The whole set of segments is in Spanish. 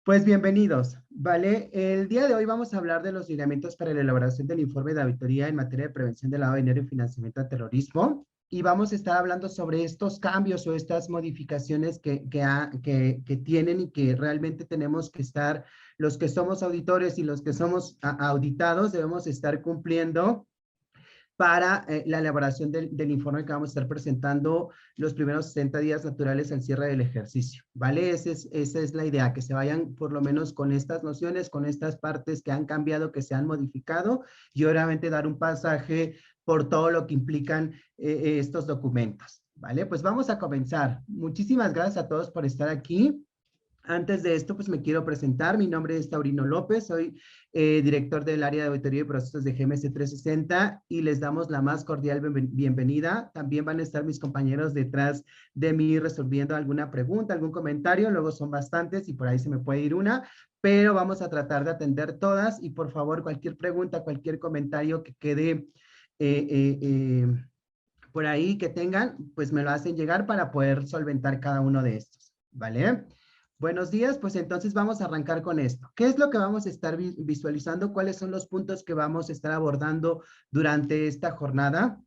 Pues bienvenidos, ¿vale? El día de hoy vamos a hablar de los lineamientos para la elaboración del informe de auditoría en materia de prevención del lavado de dinero y financiamiento al terrorismo. Y vamos a estar hablando sobre estos cambios o estas modificaciones que tienen y que realmente tenemos que estar, los que somos auditores y los que somos auditados, debemos estar cumpliendo para la elaboración del informe que vamos a estar presentando los primeros 60 días naturales al cierre del ejercicio, ¿vale? Esa es la idea, que se vayan por lo menos con estas nociones, con estas partes que han cambiado, que se han modificado, y obviamente dar un pasaje por todo lo que implican estos documentos, ¿vale? Pues vamos a comenzar. Muchísimas gracias a todos por estar aquí. Antes de esto, pues me quiero presentar. Mi nombre es Taurino López, soy director del área de auditoría y procesos de GMS 360 y les damos la más cordial bienvenida. También van a estar mis compañeros detrás de mí resolviendo alguna pregunta, algún comentario. Luego son bastantes y por ahí se me puede ir una, pero vamos a tratar de atender todas y por favor cualquier pregunta, cualquier comentario que quede eh, eh, eh, por ahí que tengan, pues me lo hacen llegar para poder solventar cada uno de estos, ¿vale? Buenos días, pues entonces vamos a arrancar con esto. ¿Qué es lo que vamos a estar visualizando? ¿Cuáles son los puntos que vamos a estar abordando durante esta jornada?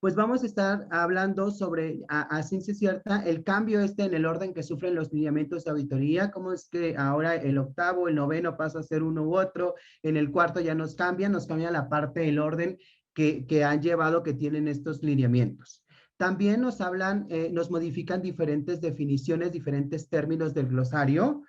Pues vamos a estar hablando sobre, a ciencia cierta, el cambio en el orden que sufren los lineamientos de auditoría, cómo es que ahora el octavo, el noveno pasa a ser uno u otro, en el cuarto ya nos cambia la parte del orden que han llevado, que tienen estos lineamientos. También nos hablan, nos modifican diferentes definiciones, diferentes términos del glosario,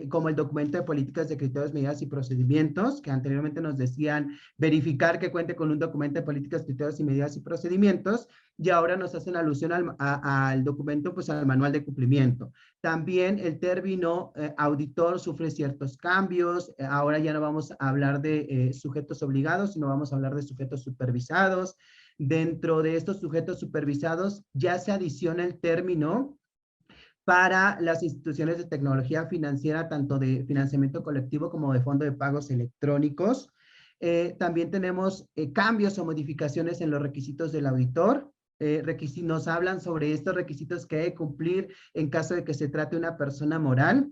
como el documento de políticas de criterios, medidas y procedimientos, que anteriormente nos decían verificar que cuente con un documento de políticas, criterios y medidas y procedimientos, y ahora nos hacen alusión al documento, pues al manual de cumplimiento. También el término auditor sufre ciertos cambios, ahora ya no vamos a hablar de sujetos obligados, sino vamos a hablar de sujetos supervisados. Dentro de estos sujetos supervisados ya se adiciona el término para las instituciones de tecnología financiera, tanto de financiamiento colectivo como de fondo de pagos electrónicos. También tenemos cambios o modificaciones en los requisitos del auditor. Nos hablan sobre estos requisitos que hay que cumplir en caso de que se trate de una persona moral.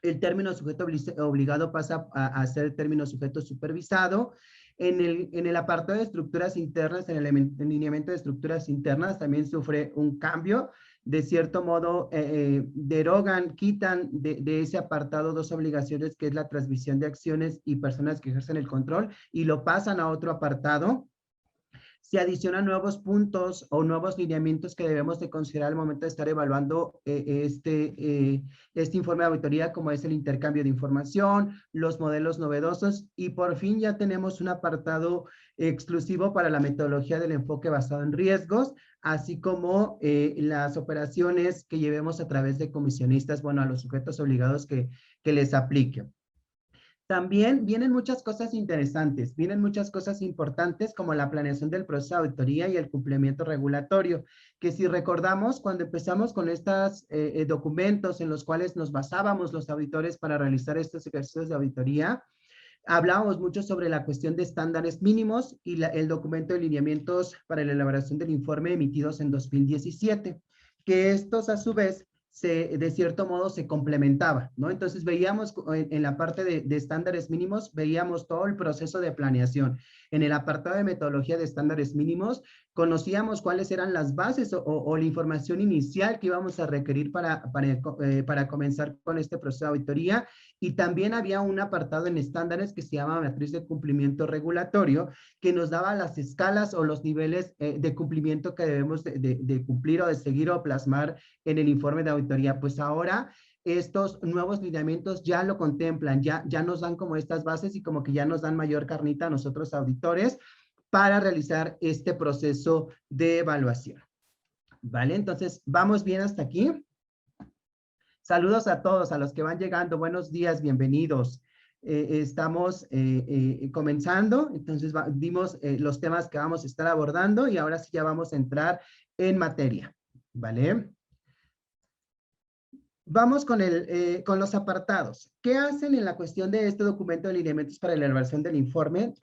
El término sujeto obligado pasa a ser el término sujeto supervisado. En el apartado de estructuras internas, en el lineamiento de estructuras internas, también sufre un cambio. De cierto modo, derogan, quitan de ese apartado dos obligaciones, que es la transmisión de acciones y personas que ejercen el control, y lo pasan a otro apartado. Se adicionan nuevos puntos o nuevos lineamientos que debemos de considerar al momento de estar evaluando este informe de auditoría, como es el intercambio de información, los modelos novedosos, y por fin ya tenemos un apartado exclusivo para la metodología del enfoque basado en riesgos, así como las operaciones que llevemos a través de comisionistas, bueno, a los sujetos obligados que les apliquen. También vienen muchas cosas interesantes, vienen muchas cosas importantes, como la planeación del proceso de auditoría y el cumplimiento regulatorio, que si recordamos, cuando empezamos con estos documentos en los cuales nos basábamos los auditores para realizar estos ejercicios de auditoría, hablábamos mucho sobre la cuestión de estándares mínimos y el documento de lineamientos para la elaboración del informe emitidos en 2017, que estos a su vez de cierto modo se complementaba, ¿no? Entonces veíamos en la parte de estándares mínimos, veíamos todo el proceso de planeación. En el apartado de metodología de estándares mínimos, conocíamos cuáles eran las bases o la información inicial que íbamos a requerir para comenzar con este proceso de auditoría, y también había un apartado en estándares que se llama matriz de cumplimiento regulatorio, que nos daba las escalas o los niveles de cumplimiento que debemos de cumplir o de seguir o plasmar en el informe de auditoría. Pues ahora estos nuevos lineamientos ya lo contemplan, ya nos dan como estas bases y como que ya nos dan mayor carnita a nosotros auditores para realizar este proceso de evaluación. ¿Vale? Entonces, ¿vamos bien hasta aquí? Saludos a todos, a los que van llegando. Buenos días, bienvenidos. Estamos comenzando, entonces dimos los temas que vamos a estar abordando y ahora sí ya vamos a entrar en materia, ¿vale? Vamos con los apartados. ¿Qué hacen en la cuestión de este documento de lineamientos para la elaboración del informe?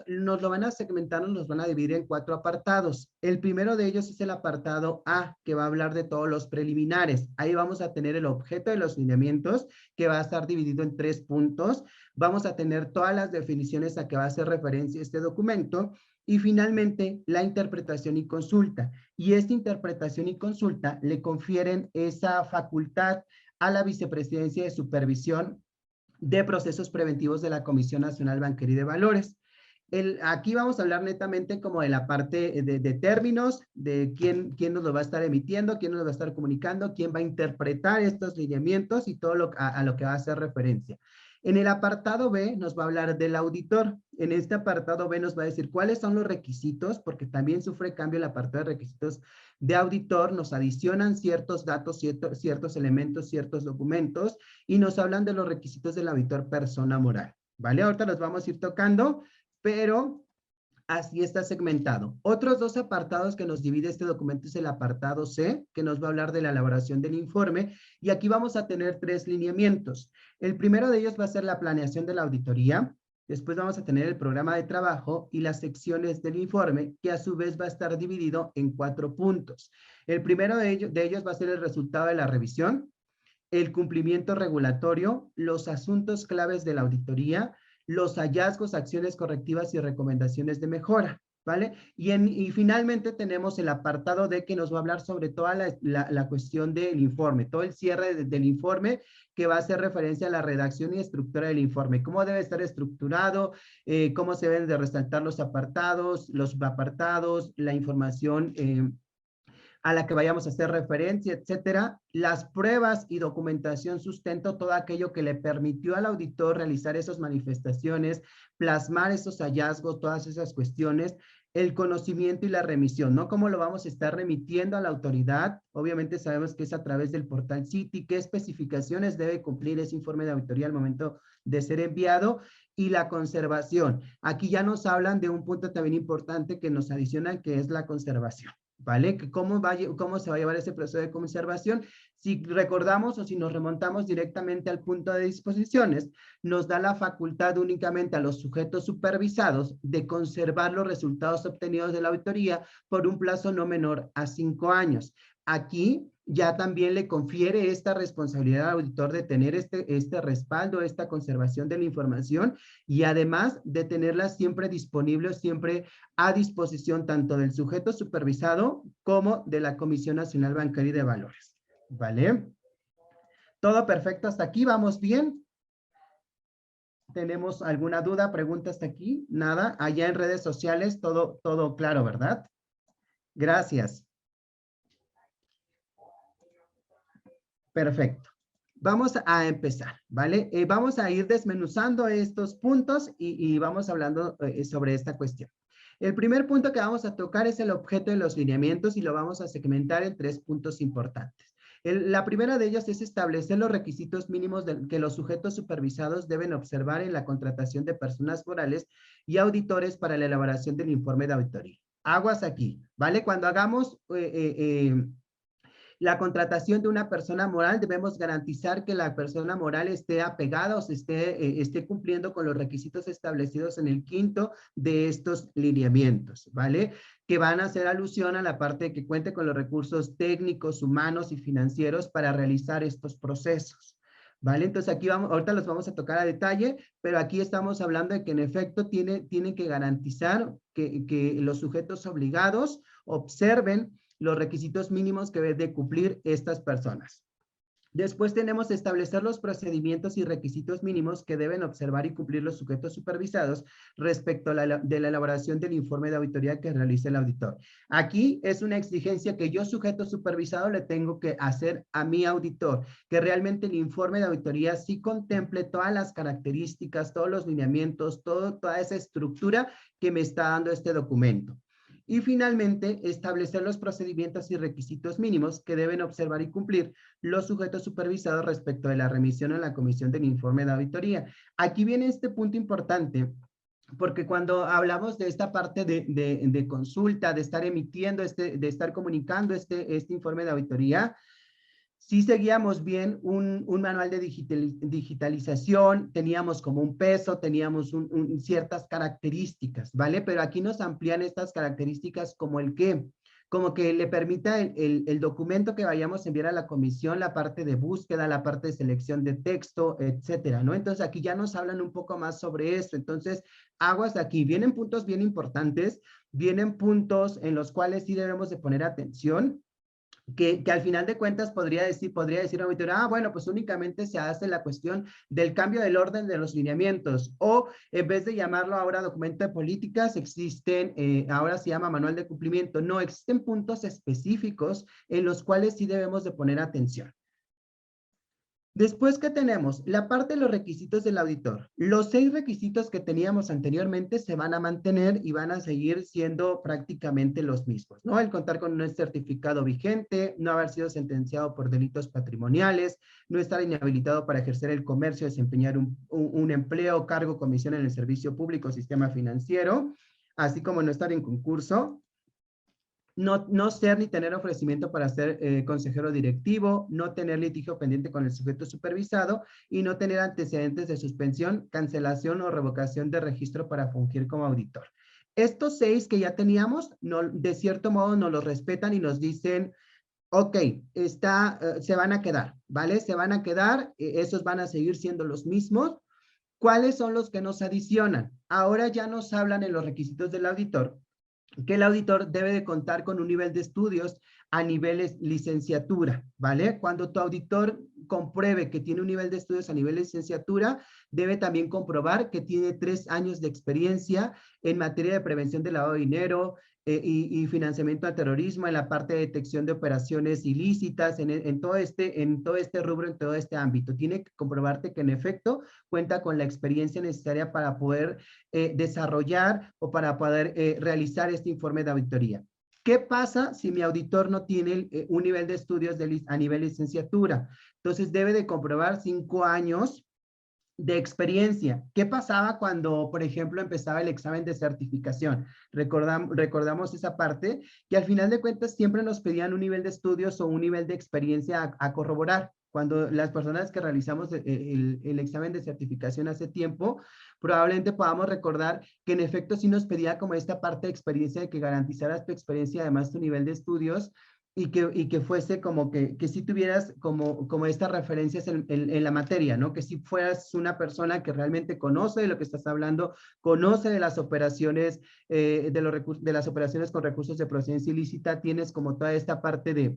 Nos lo van a segmentar, nos van a dividir en 4 apartados. El primero de ellos es el apartado A, que va a hablar de todos los preliminares. Ahí vamos a tener el objeto de los lineamientos, que va a estar dividido en 3 puntos. Vamos a tener todas las definiciones a que va a hacer referencia este documento. Y finalmente, la interpretación y consulta. Y esta interpretación y consulta le confieren esa facultad a la Vicepresidencia de Supervisión de Procesos Preventivos de la Comisión Nacional Bancaria y de Valores. Aquí vamos a hablar netamente como de la parte de términos, de quién nos lo va a estar emitiendo, quién nos lo va a estar comunicando, quién va a interpretar estos lineamientos y todo a lo que va a hacer referencia. En el apartado B nos va a hablar del auditor. En este apartado B nos va a decir cuáles son los requisitos, porque también sufre cambio el apartado de requisitos de auditor. Nos adicionan ciertos datos, ciertos elementos, ciertos documentos, y nos hablan de los requisitos del auditor persona moral. ¿Vale? Ahorita los vamos a ir tocando, pero así está segmentado. Otros 2 apartados que nos divide este documento es el apartado C, que nos va a hablar de la elaboración del informe, y aquí vamos a tener 3 lineamientos. El primero de ellos va a ser la planeación de la auditoría. Después vamos a tener el programa de trabajo y las secciones del informe, que a su vez va a estar dividido en 4 puntos. El primero de ellos va a ser el resultado de la revisión, el cumplimiento regulatorio, los asuntos claves de la auditoría, los hallazgos, acciones correctivas y recomendaciones de mejora, ¿vale? Y finalmente tenemos el apartado D, que nos va a hablar sobre toda la cuestión del informe, todo el cierre del informe, que va a hacer referencia a la redacción y estructura del informe, cómo debe estar estructurado, cómo se deben de resaltar los apartados, la información a la que vayamos a hacer referencia, etcétera. Las pruebas y documentación sustento todo aquello que le permitió al auditor realizar esas manifestaciones, plasmar esos hallazgos, todas esas cuestiones, el conocimiento y la remisión, ¿no? ¿Cómo lo vamos a estar remitiendo a la autoridad? Obviamente sabemos que es a través del portal Citi, qué especificaciones debe cumplir ese informe de auditoría al momento de ser enviado, y la conservación. Aquí ya nos hablan de un punto también importante que nos adicionan, que es la conservación. ¿Vale? ¿Cómo se va a llevar ese proceso de conservación? Si recordamos o si nos remontamos directamente al punto de disposiciones, nos da la facultad únicamente a los sujetos supervisados de conservar los resultados obtenidos de la auditoría por un plazo no menor a 5 años. Aquí ya también le confiere esta responsabilidad al auditor de tener este respaldo, esta conservación de la información, y además de tenerla siempre disponible, siempre a disposición tanto del sujeto supervisado como de la Comisión Nacional Bancaria y de Valores. ¿Vale? Todo perfecto hasta aquí, ¿vamos bien? ¿Tenemos alguna duda, pregunta hasta aquí? Nada, allá en redes sociales todo claro, ¿verdad? Gracias. Perfecto. Vamos a empezar, ¿vale? Vamos a ir desmenuzando estos puntos y vamos hablando sobre esta cuestión. El primer punto que vamos a tocar es el objeto de los lineamientos y lo vamos a segmentar en 3 puntos importantes. La primera de ellos es establecer los requisitos mínimos que los sujetos supervisados deben observar en la contratación de personas morales y auditores para la elaboración del informe de auditoría. Aguas aquí, ¿vale? Cuando hagamos la contratación de una persona moral, debemos garantizar que la persona moral esté apegada o esté cumpliendo con los requisitos establecidos en el 5º de estos lineamientos, ¿vale? Que van a hacer alusión a la parte de que cuente con los recursos técnicos, humanos y financieros para realizar estos procesos. ¿Vale? Entonces aquí ahorita los vamos a tocar a detalle, pero aquí estamos hablando de que en efecto tienen que garantizar que los sujetos obligados observen los requisitos mínimos que deben de cumplir estas personas. Después tenemos establecer los procedimientos y requisitos mínimos que deben observar y cumplir los sujetos supervisados respecto a de la elaboración del informe de auditoría que realice el auditor. Aquí es una exigencia que yo, sujeto supervisado, le tengo que hacer a mi auditor, que realmente el informe de auditoría sí contemple todas las características, todos los lineamientos, toda esa estructura que me está dando este documento. Y finalmente, establecer los procedimientos y requisitos mínimos que deben observar y cumplir los sujetos supervisados respecto de la remisión a la comisión del informe de auditoría. Aquí viene este punto importante, porque cuando hablamos de esta parte de consulta, de estar emitiendo, de estar comunicando este informe de auditoría, sí seguíamos bien un manual de digitalización, teníamos como un peso, teníamos ciertas características, ¿vale? Pero aquí nos amplían estas características como el qué, como que le permita el documento que vayamos a enviar a la comisión, la parte de búsqueda, la parte de selección de texto, etcétera, ¿no? Entonces aquí ya nos hablan un poco más sobre esto. Entonces, aguas aquí, vienen puntos bien importantes, vienen puntos en los cuales sí debemos de poner atención, que al final de cuentas podría decir auditor, bueno, pues únicamente se hace la cuestión del cambio del orden de los lineamientos, o en vez de llamarlo ahora documento de políticas, existen, ahora se llama manual de cumplimiento. No, existen puntos específicos en los cuales sí debemos de poner atención. Después, ¿qué tenemos? La parte de los requisitos del auditor. Los 6 requisitos que teníamos anteriormente se van a mantener y van a seguir siendo prácticamente los mismos, ¿no? El contar con un certificado vigente, no haber sido sentenciado por delitos patrimoniales, no estar inhabilitado para ejercer el comercio, desempeñar un empleo, cargo, comisión en el servicio público, sistema financiero, así como no estar en concurso. No ser ni tener ofrecimiento para ser consejero directivo, no tener litigio pendiente con el sujeto supervisado y no tener antecedentes de suspensión, cancelación o revocación de registro para fungir como auditor. Estos 6 que ya teníamos, de cierto modo nos los respetan y nos dicen, ok, se van a quedar, ¿vale? Se van a quedar, esos van a seguir siendo los mismos. ¿Cuáles son los que nos adicionan? Ahora ya nos hablan en los requisitos del auditor que el auditor debe de contar con un nivel de estudios a niveles licenciatura, ¿vale? Cuando tu auditor compruebe que tiene un nivel de estudios a nivel de licenciatura, debe también comprobar que tiene 3 años de experiencia en materia de prevención de lavado de dinero y financiamiento al terrorismo, en la parte de detección de operaciones ilícitas, en todo este rubro, en todo este ámbito. Tiene que comprobarte que en efecto cuenta con la experiencia necesaria para poder desarrollar o para poder realizar este informe de auditoría. ¿Qué pasa si mi auditor no tiene un nivel de estudios a nivel licenciatura? Entonces debe de comprobar 5 años de experiencia. ¿Qué pasaba cuando, por ejemplo, empezaba el examen de certificación? Recordamos esa parte, que al final de cuentas siempre nos pedían un nivel de estudios o un nivel de experiencia a corroborar. Cuando las personas que realizamos el examen de certificación hace tiempo, probablemente podamos recordar que en efecto sí nos pedía como esta parte de experiencia, de que garantizaras tu experiencia, además tu nivel de estudios, y que fuese como que si tuvieras como estas referencias en la materia, ¿no? Que si fueras una persona que realmente conoce de lo que estás hablando, conoce de las operaciones, de las operaciones con recursos de procedencia ilícita, tienes como toda esta parte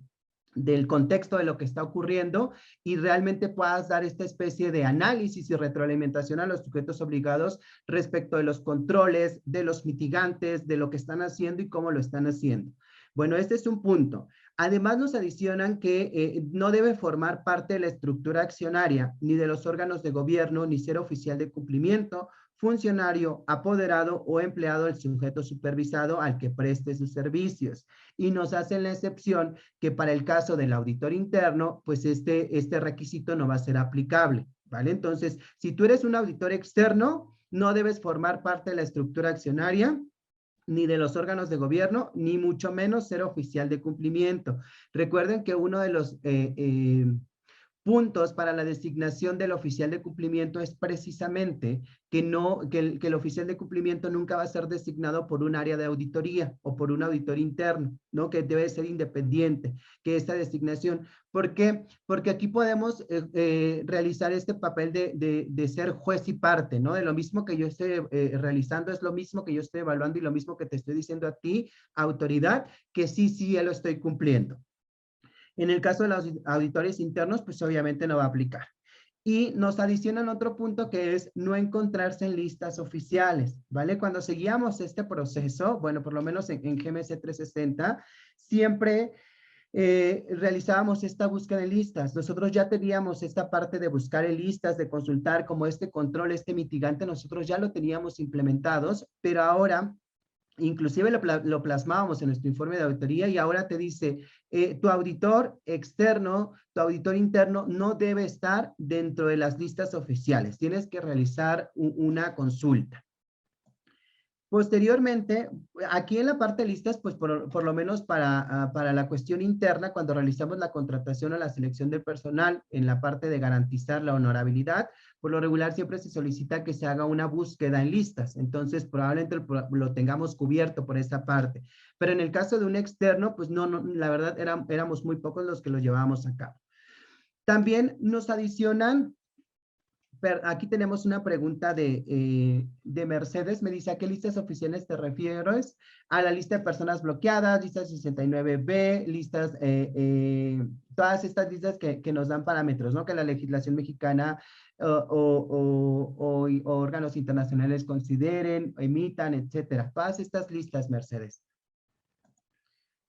del contexto de lo que está ocurriendo y realmente puedas dar esta especie de análisis y retroalimentación a los sujetos obligados respecto de los controles, de los mitigantes, de lo que están haciendo y cómo lo están haciendo. Bueno, este es un punto. Además, nos adicionan que no debe formar parte de la estructura accionaria, ni de los órganos de gobierno, ni ser oficial de cumplimiento, funcionario, apoderado o empleado del sujeto supervisado al que preste sus servicios. Y nos hacen la excepción que para el caso del auditor interno, pues este requisito no va a ser aplicable, ¿vale? Entonces, si tú eres un auditor externo, no debes formar parte de la estructura accionaria, ni de los órganos de gobierno, ni mucho menos ser oficial de cumplimiento. Recuerden que uno de los puntos para la designación del oficial de cumplimiento es precisamente que el oficial de cumplimiento nunca va a ser designado por un área de auditoría o por un auditor interno, ¿no? Que debe ser independiente, que esta designación. ¿Por qué? Porque aquí podemos realizar este papel de ser juez y parte, ¿no? De lo mismo que yo estoy realizando, es lo mismo que yo estoy evaluando y lo mismo que te estoy diciendo a ti, autoridad, que sí, ya lo estoy cumpliendo. En el caso de los auditores internos, pues obviamente no va a aplicar. Y nos adicionan otro punto que es no encontrarse en listas oficiales, ¿vale? Cuando seguíamos este proceso, bueno, por lo menos en GMC 360, siempre realizábamos esta búsqueda de listas. Nosotros ya teníamos esta parte de buscar en listas, de consultar como este control, este mitigante, nosotros ya lo teníamos implementados, pero ahora inclusive lo plasmábamos en nuestro informe de auditoría y ahora te dice, tu auditor externo, tu auditor interno no debe estar dentro de las listas oficiales. Tienes que realizar una consulta. Posteriormente, aquí en la parte de listas, pues por lo menos para la cuestión interna, cuando realizamos la contratación o la selección del personal en la parte de garantizar la honorabilidad, por lo regular siempre se solicita que se haga una búsqueda en listas. Entonces, probablemente lo tengamos cubierto por esa parte. Pero en el caso de un externo, pues no la verdad éramos muy pocos los que lo llevábamos a cabo. También nos adicionan. Aquí tenemos una pregunta de Mercedes. Me dice, ¿a qué listas oficiales te refieres? A la lista de personas bloqueadas, lista 69B, listas, todas estas listas que nos dan parámetros, ¿no? Que la legislación mexicana o órganos internacionales consideren, emitan, etcétera. Todas estas listas, Mercedes.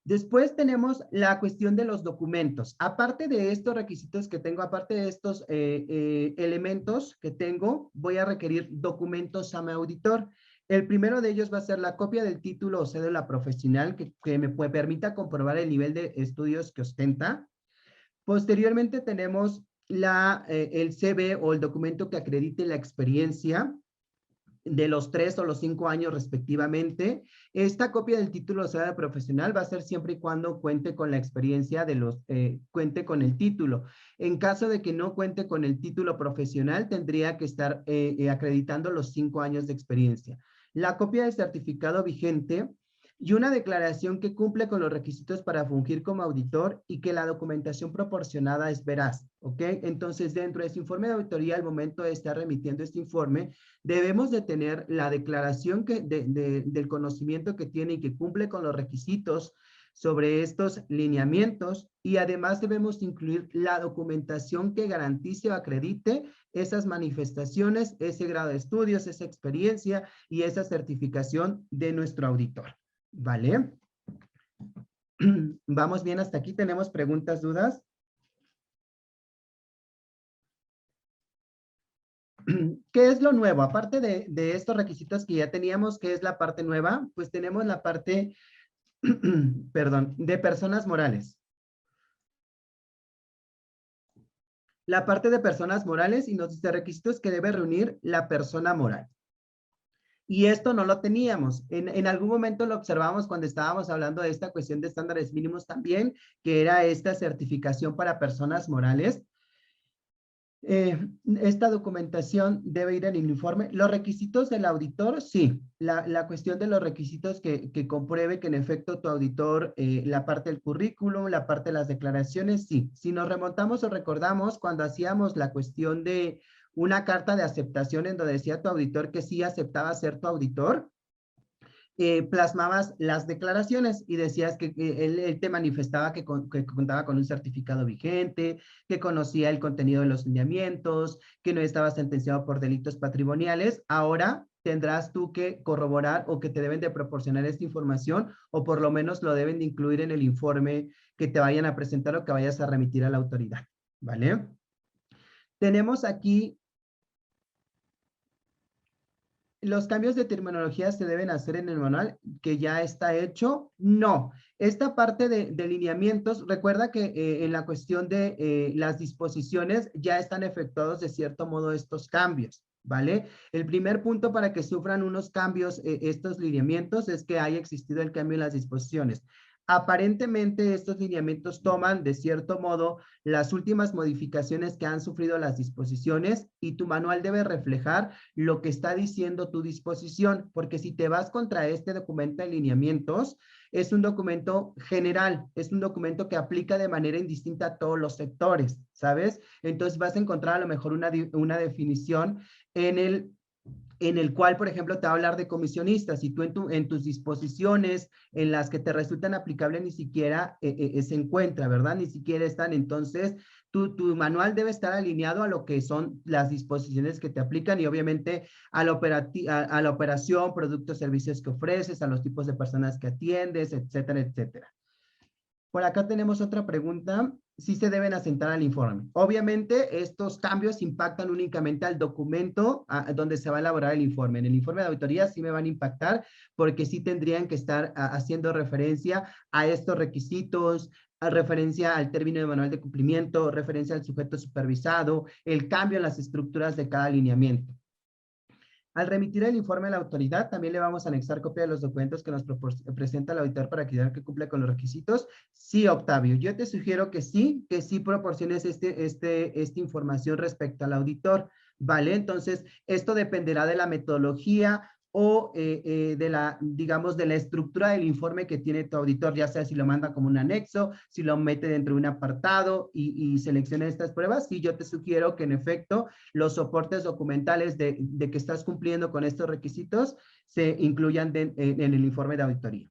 Después tenemos la cuestión de los documentos. Aparte de estos requisitos que tengo, aparte de estos elementos que tengo, voy a requerir documentos a mi auditor. El primero de ellos va a ser la copia del título o cédula profesional que me permita comprobar el nivel de estudios que ostenta. Posteriormente tenemos el CV o el documento que acredite la experiencia de los 3 o los 5 años respectivamente. Esta copia del título de cédula profesional va a ser siempre y cuando cuente con la experiencia cuente con el título. En caso de que no cuente con el título profesional, tendría que estar acreditando los 5 años de experiencia. La copia del certificado vigente y una declaración que cumple con los requisitos para fungir como auditor y que la documentación proporcionada es veraz, ¿ok? Entonces, dentro de este informe de auditoría, al momento de estar remitiendo este informe, debemos de tener la declaración del conocimiento que tiene y que cumple con los requisitos sobre estos lineamientos y además debemos incluir la documentación que garantice o acredite esas manifestaciones, ese grado de estudios, esa experiencia y esa certificación de nuestro auditor. ¿Vale? ¿Vamos bien hasta aquí? ¿Tenemos preguntas, dudas? ¿Qué es lo nuevo? Aparte de estos requisitos que ya teníamos, ¿qué es la parte nueva? Pues tenemos la parte, perdón, de personas morales. La parte de personas morales y nos dice requisitos que debe reunir la persona moral. Y esto no lo teníamos. En algún momento lo observamos cuando estábamos hablando de esta cuestión de estándares mínimos también, que era esta certificación para personas morales. Esta documentación debe ir en el informe. Los requisitos del auditor, sí. La cuestión de los requisitos que compruebe que en efecto tu auditor, la parte del currículum, la parte de las declaraciones, sí. Si nos remontamos o recordamos cuando hacíamos la cuestión de una carta de aceptación en donde decía tu auditor que sí aceptaba ser tu auditor, plasmabas las declaraciones y decías que él te manifestaba que contaba con un certificado vigente, que conocía el contenido de los lineamientos, que no estaba sentenciado por delitos patrimoniales. Ahora tendrás tú que corroborar o que te deben de proporcionar esta información o por lo menos lo deben de incluir en el informe que te vayan a presentar o que vayas a remitir a la autoridad, ¿vale? Tenemos aquí ¿los cambios de terminología se deben hacer en el manual que ya está hecho? No. Esta parte de lineamientos, recuerda que en la cuestión de las disposiciones ya están efectuados de cierto modo estos cambios, ¿vale? El primer punto para que sufran unos cambios estos lineamientos es que haya existido el cambio en las disposiciones. Aparentemente estos lineamientos toman de cierto modo las últimas modificaciones que han sufrido las disposiciones y tu manual debe reflejar lo que está diciendo tu disposición, porque si te vas contra este documento de lineamientos, es un documento general, es un documento que aplica de manera indistinta a todos los sectores, ¿sabes? Entonces vas a encontrar a lo mejor una definición en el cual, por ejemplo, te va a hablar de comisionistas y tú en tus disposiciones en las que te resultan aplicables ni siquiera se encuentra, ¿verdad? Ni siquiera están. Entonces, tu manual debe estar alineado a lo que son las disposiciones que te aplican y obviamente a la operación, productos, servicios que ofreces, a los tipos de personas que atiendes, etcétera, etcétera. Por acá tenemos otra pregunta. Sí se deben asentar al informe. Obviamente, estos cambios impactan únicamente al documento donde se va a elaborar el informe. En el informe de auditoría sí me van a impactar porque sí tendrían que estar haciendo referencia a estos requisitos, a referencia al término de manual de cumplimiento, referencia al sujeto supervisado, el cambio en las estructuras de cada alineamiento. Al remitir el informe a la autoridad, también le vamos a anexar copia de los documentos que nos presenta el auditor para que cumple con los requisitos. Sí, Octavio, yo te sugiero que sí proporciones esta información respecto al auditor, ¿vale? Entonces, esto dependerá de la metodología o digamos, de la estructura del informe que tiene tu auditor, ya sea si lo manda como un anexo, si lo mete dentro de un apartado y selecciona estas pruebas. Sí, yo te sugiero que en efecto los soportes documentales de que estás cumpliendo con estos requisitos se incluyan en el informe de auditoría.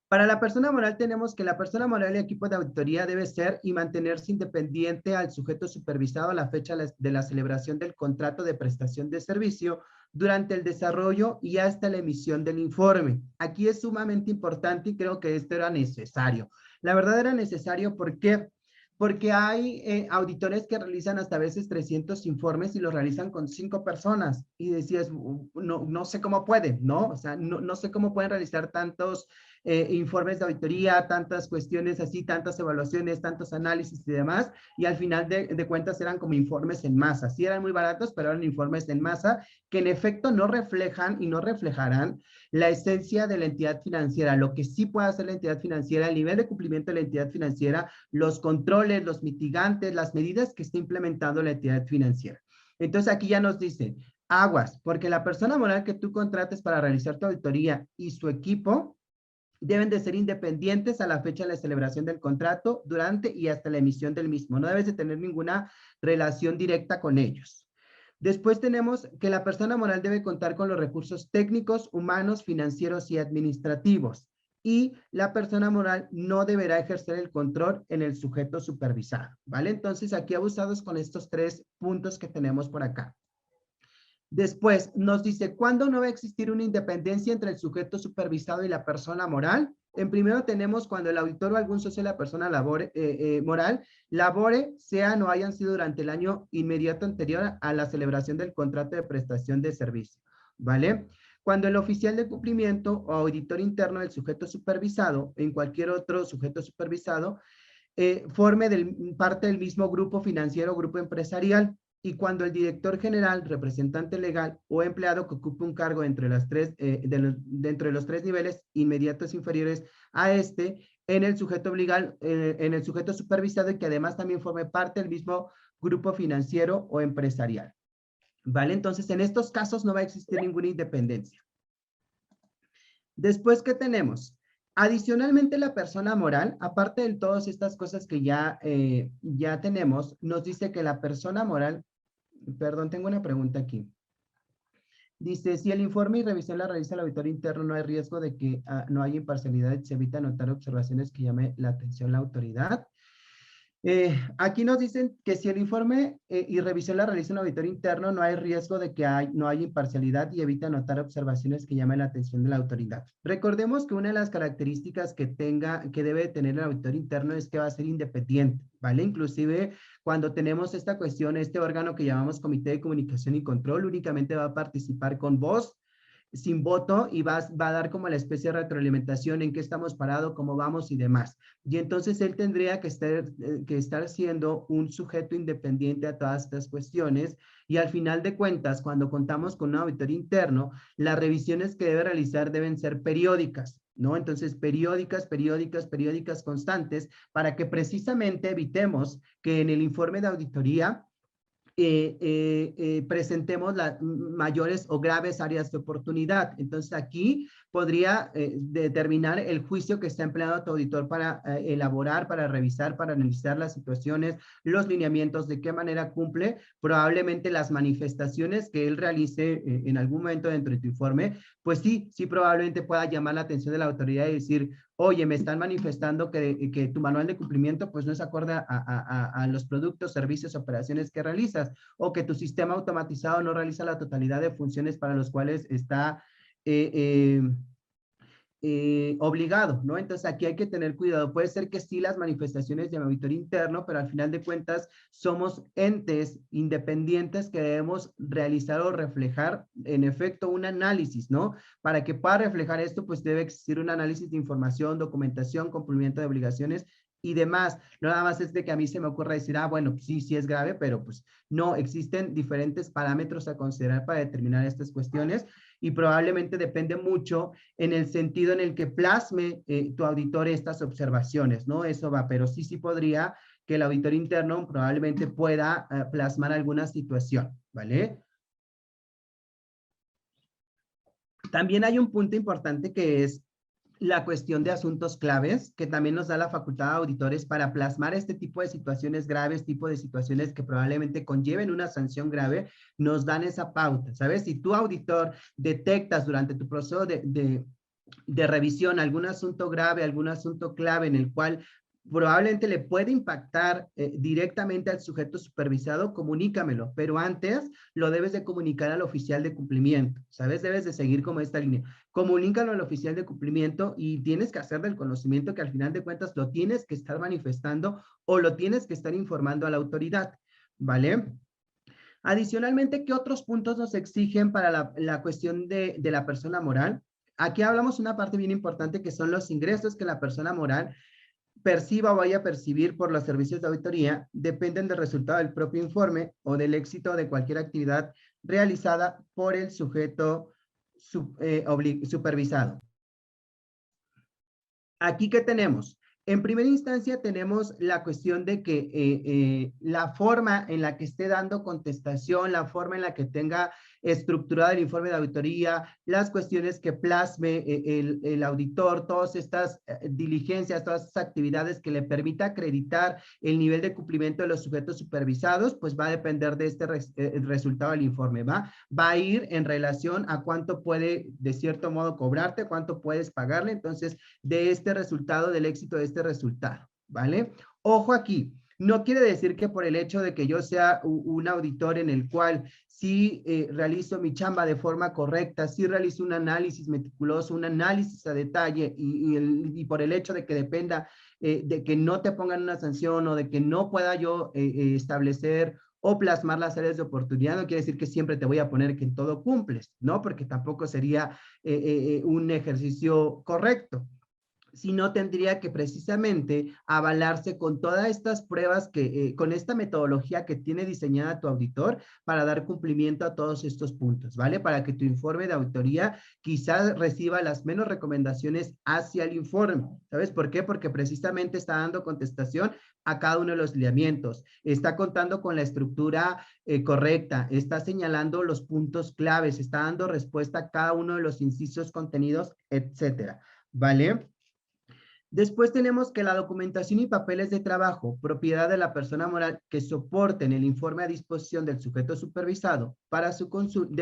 Para la persona moral tenemos que la persona moral y equipo de auditoría debe ser y mantenerse independiente al sujeto supervisado a la fecha de la celebración del contrato de prestación de servicio durante el desarrollo y hasta la emisión del informe. Aquí es sumamente importante y creo que esto era necesario. La verdad era necesario porque hay auditores que realizan hasta a veces 300 informes y los realizan con 5 personas y decías, no sé cómo pueden, ¿no? O sea, no sé cómo pueden realizar tantos informes de auditoría, tantas cuestiones así, tantas evaluaciones, tantos análisis y demás, y al final de cuentas eran como informes en masa. Sí eran muy baratos, pero eran informes en masa que en efecto no reflejan y no reflejarán la esencia de la entidad financiera, lo que sí puede hacer la entidad financiera, el nivel de cumplimiento de la entidad financiera, los controles, los mitigantes, las medidas que está implementando la entidad financiera. Entonces aquí ya nos dice, aguas, porque la persona moral que tú contrates para realizar tu auditoría y su equipo deben de ser independientes a la fecha de la celebración del contrato, durante y hasta la emisión del mismo. No debes de tener ninguna relación directa con ellos. Después tenemos que la persona moral debe contar con los recursos técnicos, humanos, financieros y administrativos. Y la persona moral no deberá ejercer el control en el sujeto supervisado, ¿vale? Entonces, aquí abusados con estos 3 puntos que tenemos por acá. Después nos dice, ¿cuándo no va a existir una independencia entre el sujeto supervisado y la persona moral? En primero tenemos cuando el auditor o algún socio de la persona moral labore, sean o hayan sido durante el año inmediato anterior a la celebración del contrato de prestación de servicio, ¿vale? Cuando el oficial de cumplimiento o auditor interno del sujeto supervisado, en cualquier otro sujeto supervisado, forme parte del mismo grupo financiero o grupo empresarial, y cuando el director general, representante legal o empleado que ocupe un cargo entre dentro de los 3 niveles inmediatos inferiores a en el sujeto en el sujeto supervisado, y que además también forme parte del mismo grupo financiero o empresarial. ¿Vale? Entonces, en estos casos no va a existir ninguna independencia. Después, ¿qué tenemos? Adicionalmente, la persona moral, aparte de todas estas cosas que ya tenemos, nos dice que la persona moral, perdón, tengo una pregunta aquí. Dice, si el informe y revisión la realiza el auditor interno, no hay riesgo de que no haya imparcialidad y se evita anotar observaciones que llame la atención la autoridad. Aquí nos dicen que si el informe y revisión la realiza un auditor interno, no hay riesgo de que no haya imparcialidad y evita anotar observaciones que llamen la atención de la autoridad. Recordemos que una de las características que debe tener el auditor interno es que va a ser independiente, ¿vale? Inclusive cuando tenemos esta cuestión, este órgano que llamamos Comité de Comunicación y Control, únicamente va a participar con voz, sin voto, y va a dar como la especie de retroalimentación en qué estamos parados, cómo vamos y demás. Y entonces él tendría que estar siendo un sujeto independiente a todas estas cuestiones, y al final de cuentas, cuando contamos con un auditor interno, las revisiones que debe realizar deben ser periódicas, ¿no? Entonces, periódicas, constantes, para que precisamente evitemos que en el informe de auditoría presentemos las mayores o graves áreas de oportunidad. Entonces, aquí podría determinar el juicio que está empleado tu auditor para elaborar, para revisar, para analizar las situaciones, los lineamientos, de qué manera cumple, probablemente las manifestaciones que él realice en algún momento dentro de tu informe, pues sí probablemente pueda llamar la atención de la autoridad y decir, oye, me están manifestando que tu manual de cumplimiento pues no es acorde a los productos, servicios, operaciones que realizas, o que tu sistema automatizado no realiza la totalidad de funciones para los cuales está obligado, ¿no? Entonces aquí hay que tener cuidado. Puede ser que sí las manifestaciones de auditor interno, pero al final de cuentas somos entes independientes que debemos realizar o reflejar en efecto un análisis, ¿no? Para que pueda reflejar esto, pues debe existir un análisis de información, documentación, cumplimiento de obligaciones y demás. No nada más es de que a mí se me ocurra decir, ah, bueno, sí, sí es grave, pero pues no, existen diferentes parámetros a considerar para determinar estas cuestiones y probablemente depende mucho en el sentido en el que plasme tu auditor estas observaciones, ¿no? Eso va, pero sí, sí podría que el auditor interno probablemente pueda plasmar alguna situación, ¿vale? También hay un punto importante que es la cuestión de asuntos claves, que también nos da la facultad de auditores para plasmar este tipo de situaciones graves, tipo de situaciones que probablemente conlleven una sanción grave, nos dan esa pauta, ¿sabes? Si tú, auditor, detectas durante tu proceso de revisión algún asunto grave, algún asunto clave en el cual probablemente le puede impactar directamente al sujeto supervisado, comunícamelo, pero antes lo debes de comunicar al oficial de cumplimiento, ¿sabes? Debes de seguir como esta línea. Comunícalo al oficial de cumplimiento y tienes que hacer del conocimiento que al final de cuentas lo tienes que estar manifestando o lo tienes que estar informando a la autoridad, ¿vale? Adicionalmente, ¿qué otros puntos nos exigen para la cuestión de la persona moral? Aquí hablamos una parte bien importante que son los ingresos que la persona moral perciba o vaya a percibir por los servicios de auditoría, dependen del resultado del propio informe o del éxito de cualquier actividad realizada por el sujeto supervisado. Aquí, ¿qué tenemos? En primera instancia tenemos la cuestión de que la forma en la que esté dando contestación, la forma en la que tenga estructurado el informe de auditoría, las cuestiones que plasme el auditor, todas estas diligencias, todas estas actividades que le permita acreditar el nivel de cumplimiento de los sujetos supervisados, pues va a depender de este resultado del informe, ¿va? Va a ir en relación a cuánto puede, de cierto modo, cobrarte, cuánto puedes pagarle, entonces, de este resultado, del éxito de este resultado, ¿vale? Ojo aquí, no quiere decir que por el hecho de que yo sea un auditor en el cual sí realizo mi chamba de forma correcta, sí realizo un análisis meticuloso, un análisis a detalle y por el hecho de que dependa de que no te pongan una sanción o de que no pueda yo establecer o plasmar las áreas de oportunidad, no quiere decir que siempre te voy a poner que en todo cumples, ¿no? Porque tampoco sería un ejercicio correcto, sino tendría que precisamente avalarse con todas estas pruebas con esta metodología que tiene diseñada tu auditor para dar cumplimiento a todos estos puntos, ¿vale? Para que tu informe de auditoría quizás reciba las menos recomendaciones hacia el informe, ¿sabes por qué? Porque precisamente está dando contestación a cada uno de los lineamientos, está contando con la estructura correcta, está señalando los puntos claves, está dando respuesta a cada uno de los incisos contenidos, etcétera, ¿vale? Después tenemos que la documentación y papeles de trabajo, propiedad de la persona moral que soporten el informe a disposición del sujeto supervisado para su consulta,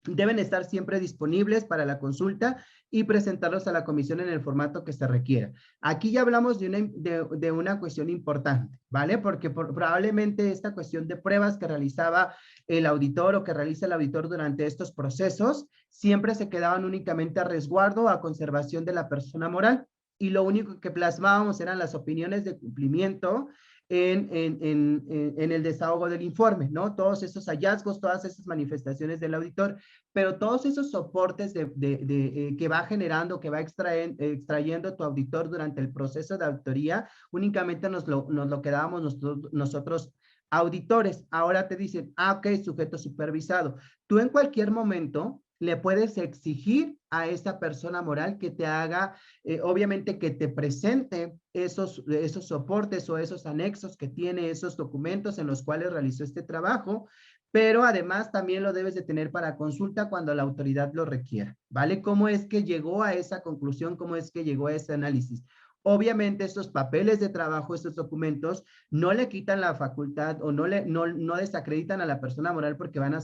deben estar siempre disponibles para la consulta y presentarlos a la comisión en el formato que se requiera. Aquí ya hablamos de una cuestión importante, ¿vale? Porque probablemente esta cuestión de pruebas que realizaba el auditor o que realiza el auditor durante estos procesos siempre se quedaban únicamente a resguardo, a conservación de la persona moral y lo único que plasmábamos eran las opiniones de cumplimiento en el desahogo del informe, ¿no? Todos esos hallazgos, todas esas manifestaciones del auditor, pero todos esos soportes que va generando, que va extrayendo tu auditor durante el proceso de auditoría, únicamente nos lo quedábamos nosotros auditores. Ahora te dicen, ah, ok, sujeto supervisado. Tú en cualquier momento le puedes exigir a esa persona moral que te haga, obviamente que te presente esos soportes o esos anexos que tiene esos documentos en los cuales realizó este trabajo, pero además también lo debes de tener para consulta cuando la autoridad lo requiera, ¿vale? ¿Cómo es que llegó a esa conclusión? ¿Cómo es que llegó a ese análisis? Obviamente estos papeles de trabajo, estos documentos, no le quitan la facultad o no desacreditan a la persona moral porque van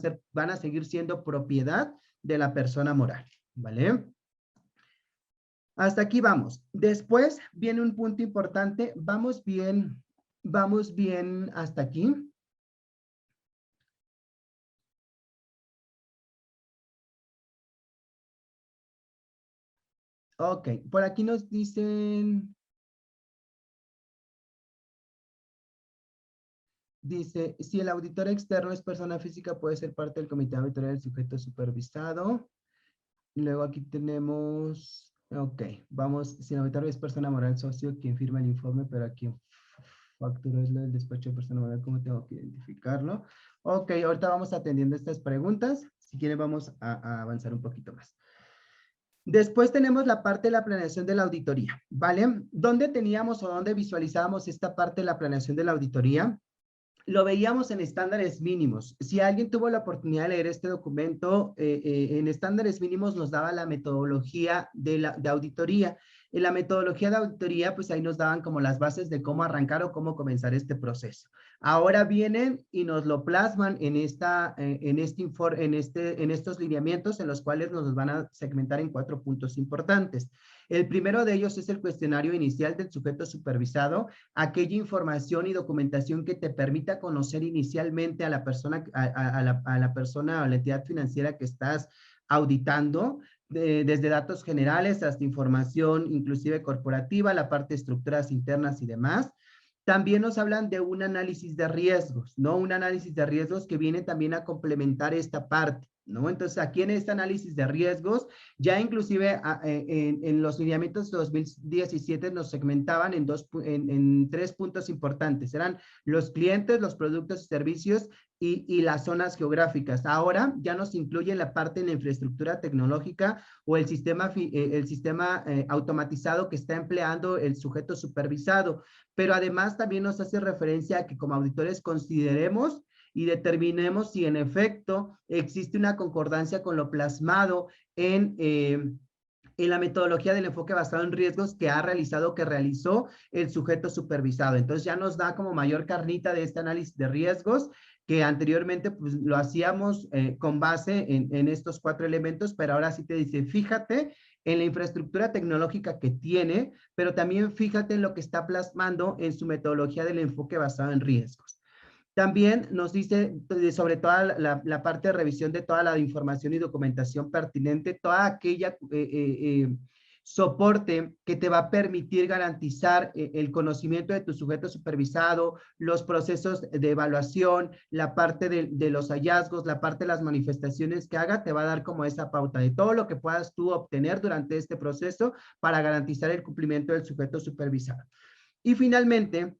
a seguir siendo propiedad de la persona moral, ¿vale? Hasta aquí vamos. Después viene un punto importante. Vamos bien hasta aquí. Ok, por aquí nos dicen, dice, si el auditor externo es persona física, puede ser parte del comité auditorial del sujeto supervisado. Luego aquí tenemos Ok, vamos, sin auditor es persona moral socio quien firma el informe, pero a quien factura es el despacho de persona moral, ¿cómo tengo que identificarlo? Ok, ahorita vamos atendiendo estas preguntas. Si quieren, vamos a avanzar un poquito más. Después tenemos la parte de la planeación de la auditoría, ¿vale? ¿Dónde teníamos o dónde visualizábamos esta parte de la planeación de la auditoría? Lo veíamos en estándares mínimos. Si alguien tuvo la oportunidad de leer este documento, en estándares mínimos nos daba la metodología de auditoría. En la metodología de auditoría, pues ahí nos daban como las bases de cómo arrancar o cómo comenzar este proceso. Ahora vienen y nos lo plasman en en estos lineamientos en los cuales nos van a segmentar en 4 puntos importantes. El primero de ellos es el cuestionario inicial del sujeto supervisado, aquella información y documentación que te permita conocer inicialmente a la persona, a la persona o la entidad financiera que estás auditando, desde datos generales hasta información inclusive corporativa, la parte de estructuras internas y demás. También nos hablan de un análisis de riesgos, ¿no? Un análisis de riesgos que viene también a complementar esta parte, ¿no? Entonces, aquí en este análisis de riesgos, ya inclusive en los lineamientos de 2017 nos segmentaban en 3 puntos importantes. Eran los clientes, los productos y servicios y las zonas geográficas. Ahora ya nos incluye la parte en la infraestructura tecnológica o el sistema automatizado que está empleando el sujeto supervisado. Pero además también nos hace referencia a que como auditores consideremos y determinemos si en efecto existe una concordancia con lo plasmado en la metodología del enfoque basado en riesgos que realizó el sujeto supervisado. Entonces ya nos da como mayor carnita de este análisis de riesgos que anteriormente pues lo hacíamos con base en estos 4 elementos, pero ahora sí te dice, fíjate en la infraestructura tecnológica que tiene, pero también fíjate en lo que está plasmando en su metodología del enfoque basado en riesgos. También nos dice sobre toda la parte de revisión de toda la información y documentación pertinente, toda aquella soporte que te va a permitir garantizar el conocimiento de tu sujeto supervisado, los procesos de evaluación, la parte de los hallazgos, la parte de las manifestaciones que haga, te va a dar como esa pauta de todo lo que puedas tú obtener durante este proceso para garantizar el cumplimiento del sujeto supervisado. Y finalmente,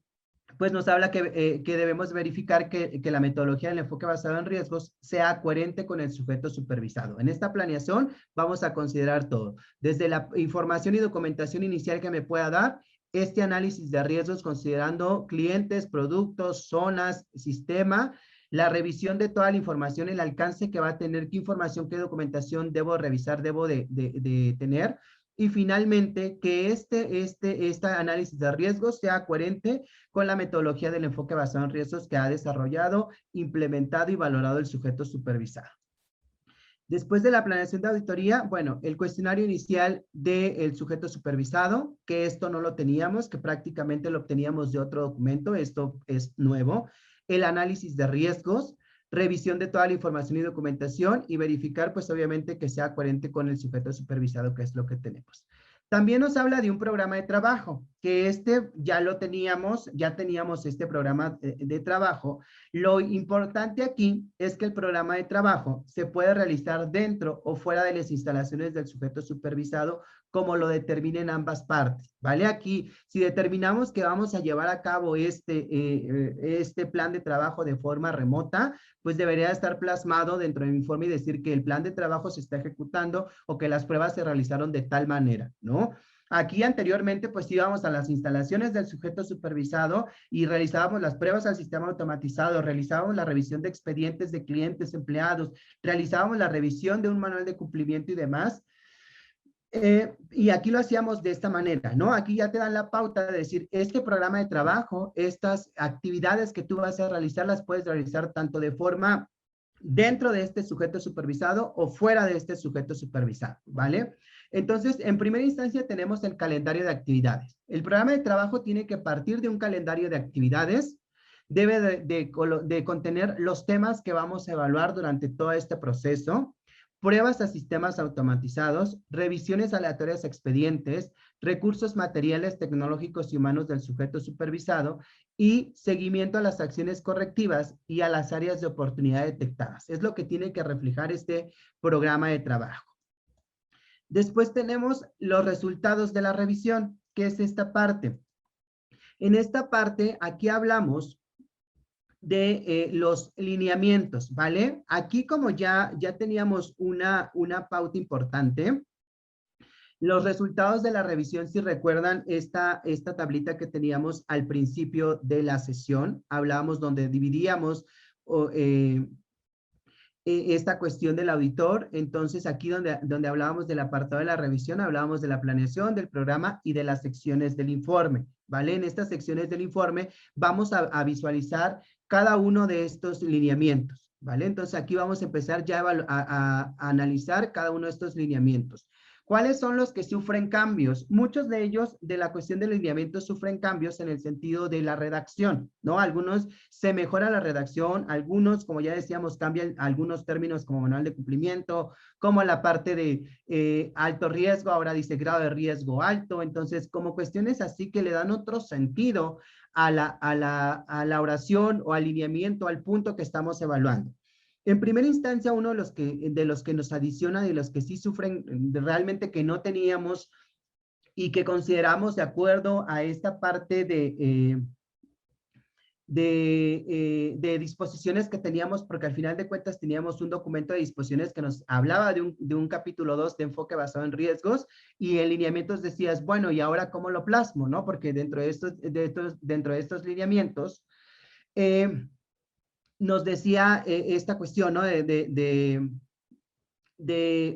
pues nos habla que debemos verificar que la metodología del enfoque basado en riesgos sea coherente con el sujeto supervisado. En esta planeación vamos a considerar todo, desde la información y documentación inicial que me pueda dar, este análisis de riesgos considerando clientes, productos, zonas, sistema, la revisión de toda la información, el alcance que va a tener, qué información, qué documentación debo revisar, debo de tener, y finalmente que este análisis de riesgos sea coherente con la metodología del enfoque basado en riesgos que ha desarrollado, implementado y valorado el sujeto supervisado. Después de la planeación de auditoría, bueno, el cuestionario inicial del sujeto supervisado, que esto no lo teníamos, que prácticamente lo obteníamos de otro documento, esto es nuevo. El análisis de riesgos, revisión de toda la información y documentación y verificar, pues obviamente, que sea coherente con el sujeto supervisado, que es lo que tenemos. También nos habla de un programa de trabajo, que ya lo teníamos, ya teníamos este programa de trabajo. Lo importante aquí es que el programa de trabajo se puede realizar dentro o fuera de las instalaciones del sujeto supervisado, como lo determinen ambas partes, ¿vale? Aquí, si determinamos que vamos a llevar a cabo este plan de trabajo de forma remota, pues debería estar plasmado dentro del informe y decir que el plan de trabajo se está ejecutando o que las pruebas se realizaron de tal manera, ¿no? Aquí anteriormente pues íbamos a las instalaciones del sujeto supervisado y realizábamos las pruebas al sistema automatizado, realizábamos la revisión de expedientes de clientes, empleados, realizábamos la revisión de un manual de cumplimiento y demás. Y aquí lo hacíamos de esta manera, ¿no? Aquí ya te dan la pauta de decir, este programa de trabajo, estas actividades que tú vas a realizar, las puedes realizar tanto de forma dentro de este sujeto supervisado o fuera de este sujeto supervisado, ¿vale? Entonces, en primera instancia tenemos el calendario de actividades. El programa de trabajo tiene que partir de un calendario de actividades, debe de contener los temas que vamos a evaluar durante todo este proceso, pruebas a sistemas automatizados, revisiones aleatorias a expedientes, recursos materiales, tecnológicos y humanos del sujeto supervisado y seguimiento a las acciones correctivas y a las áreas de oportunidad detectadas. Es lo que tiene que reflejar este programa de trabajo. Después tenemos los resultados de la revisión, que es esta parte. En esta parte, aquí hablamos de los lineamientos, ¿vale? Aquí como ya teníamos una pauta importante, los resultados de la revisión, si recuerdan esta tablita que teníamos al principio de la sesión, hablábamos donde dividíamos esta cuestión del auditor. Entonces, aquí donde hablábamos del apartado de la revisión, hablábamos de la planeación, del programa y de las secciones del informe, ¿vale? En estas secciones del informe vamos a visualizar cada uno de estos lineamientos, ¿vale? Entonces, aquí vamos a empezar ya a analizar cada uno de estos lineamientos. ¿Cuáles son los que sufren cambios? Muchos de ellos de la cuestión del lineamiento sufren cambios en el sentido de la redacción, ¿no? Algunos se mejora la redacción, algunos, como ya decíamos, cambian algunos términos como manual de cumplimiento, como la parte de alto riesgo, ahora dice grado de riesgo alto. Entonces, como cuestiones así que le dan otro sentido a la oración o alineamiento al punto que estamos evaluando. En primera instancia, uno de los que nos adiciona, de los que sí sufren realmente que no teníamos y que consideramos de acuerdo a esta parte de disposiciones que teníamos, porque al final de cuentas teníamos un documento de disposiciones que nos hablaba de un capítulo 2 de enfoque basado en riesgos, y en lineamientos decías, bueno, ¿y ahora cómo lo plasmo? ¿No? Porque dentro de estos lineamientos, nos decía esta cuestión, ¿no?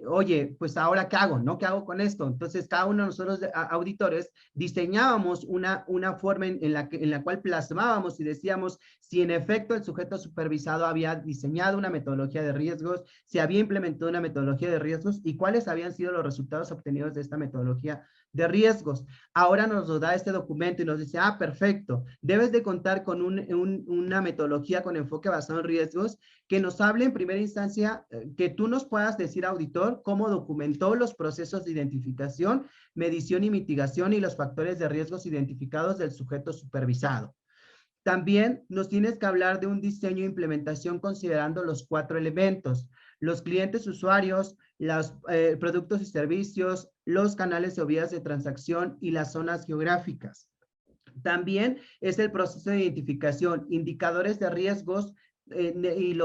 Oye, pues ahora ¿qué hago? ¿No? ¿Qué hago con esto? Entonces, cada uno de nosotros auditores diseñábamos una forma en la cual plasmábamos y decíamos si en efecto el sujeto supervisado había diseñado una metodología de riesgos, si había implementado una metodología de riesgos y cuáles habían sido los resultados obtenidos de esta metodología de riesgos. Ahora nos lo da este documento y nos dice, ah, perfecto, debes de contar con una metodología con enfoque basado en riesgos que nos hable en primera instancia, que tú nos puedas decir, auditor, cómo documentó los procesos de identificación, medición y mitigación y los factores de riesgos identificados del sujeto supervisado. También nos tienes que hablar de un diseño e implementación considerando los 4 elementos: los clientes usuarios, los productos y servicios, los canales o vías de transacción y las zonas geográficas. También es el proceso de identificación, indicadores de riesgos y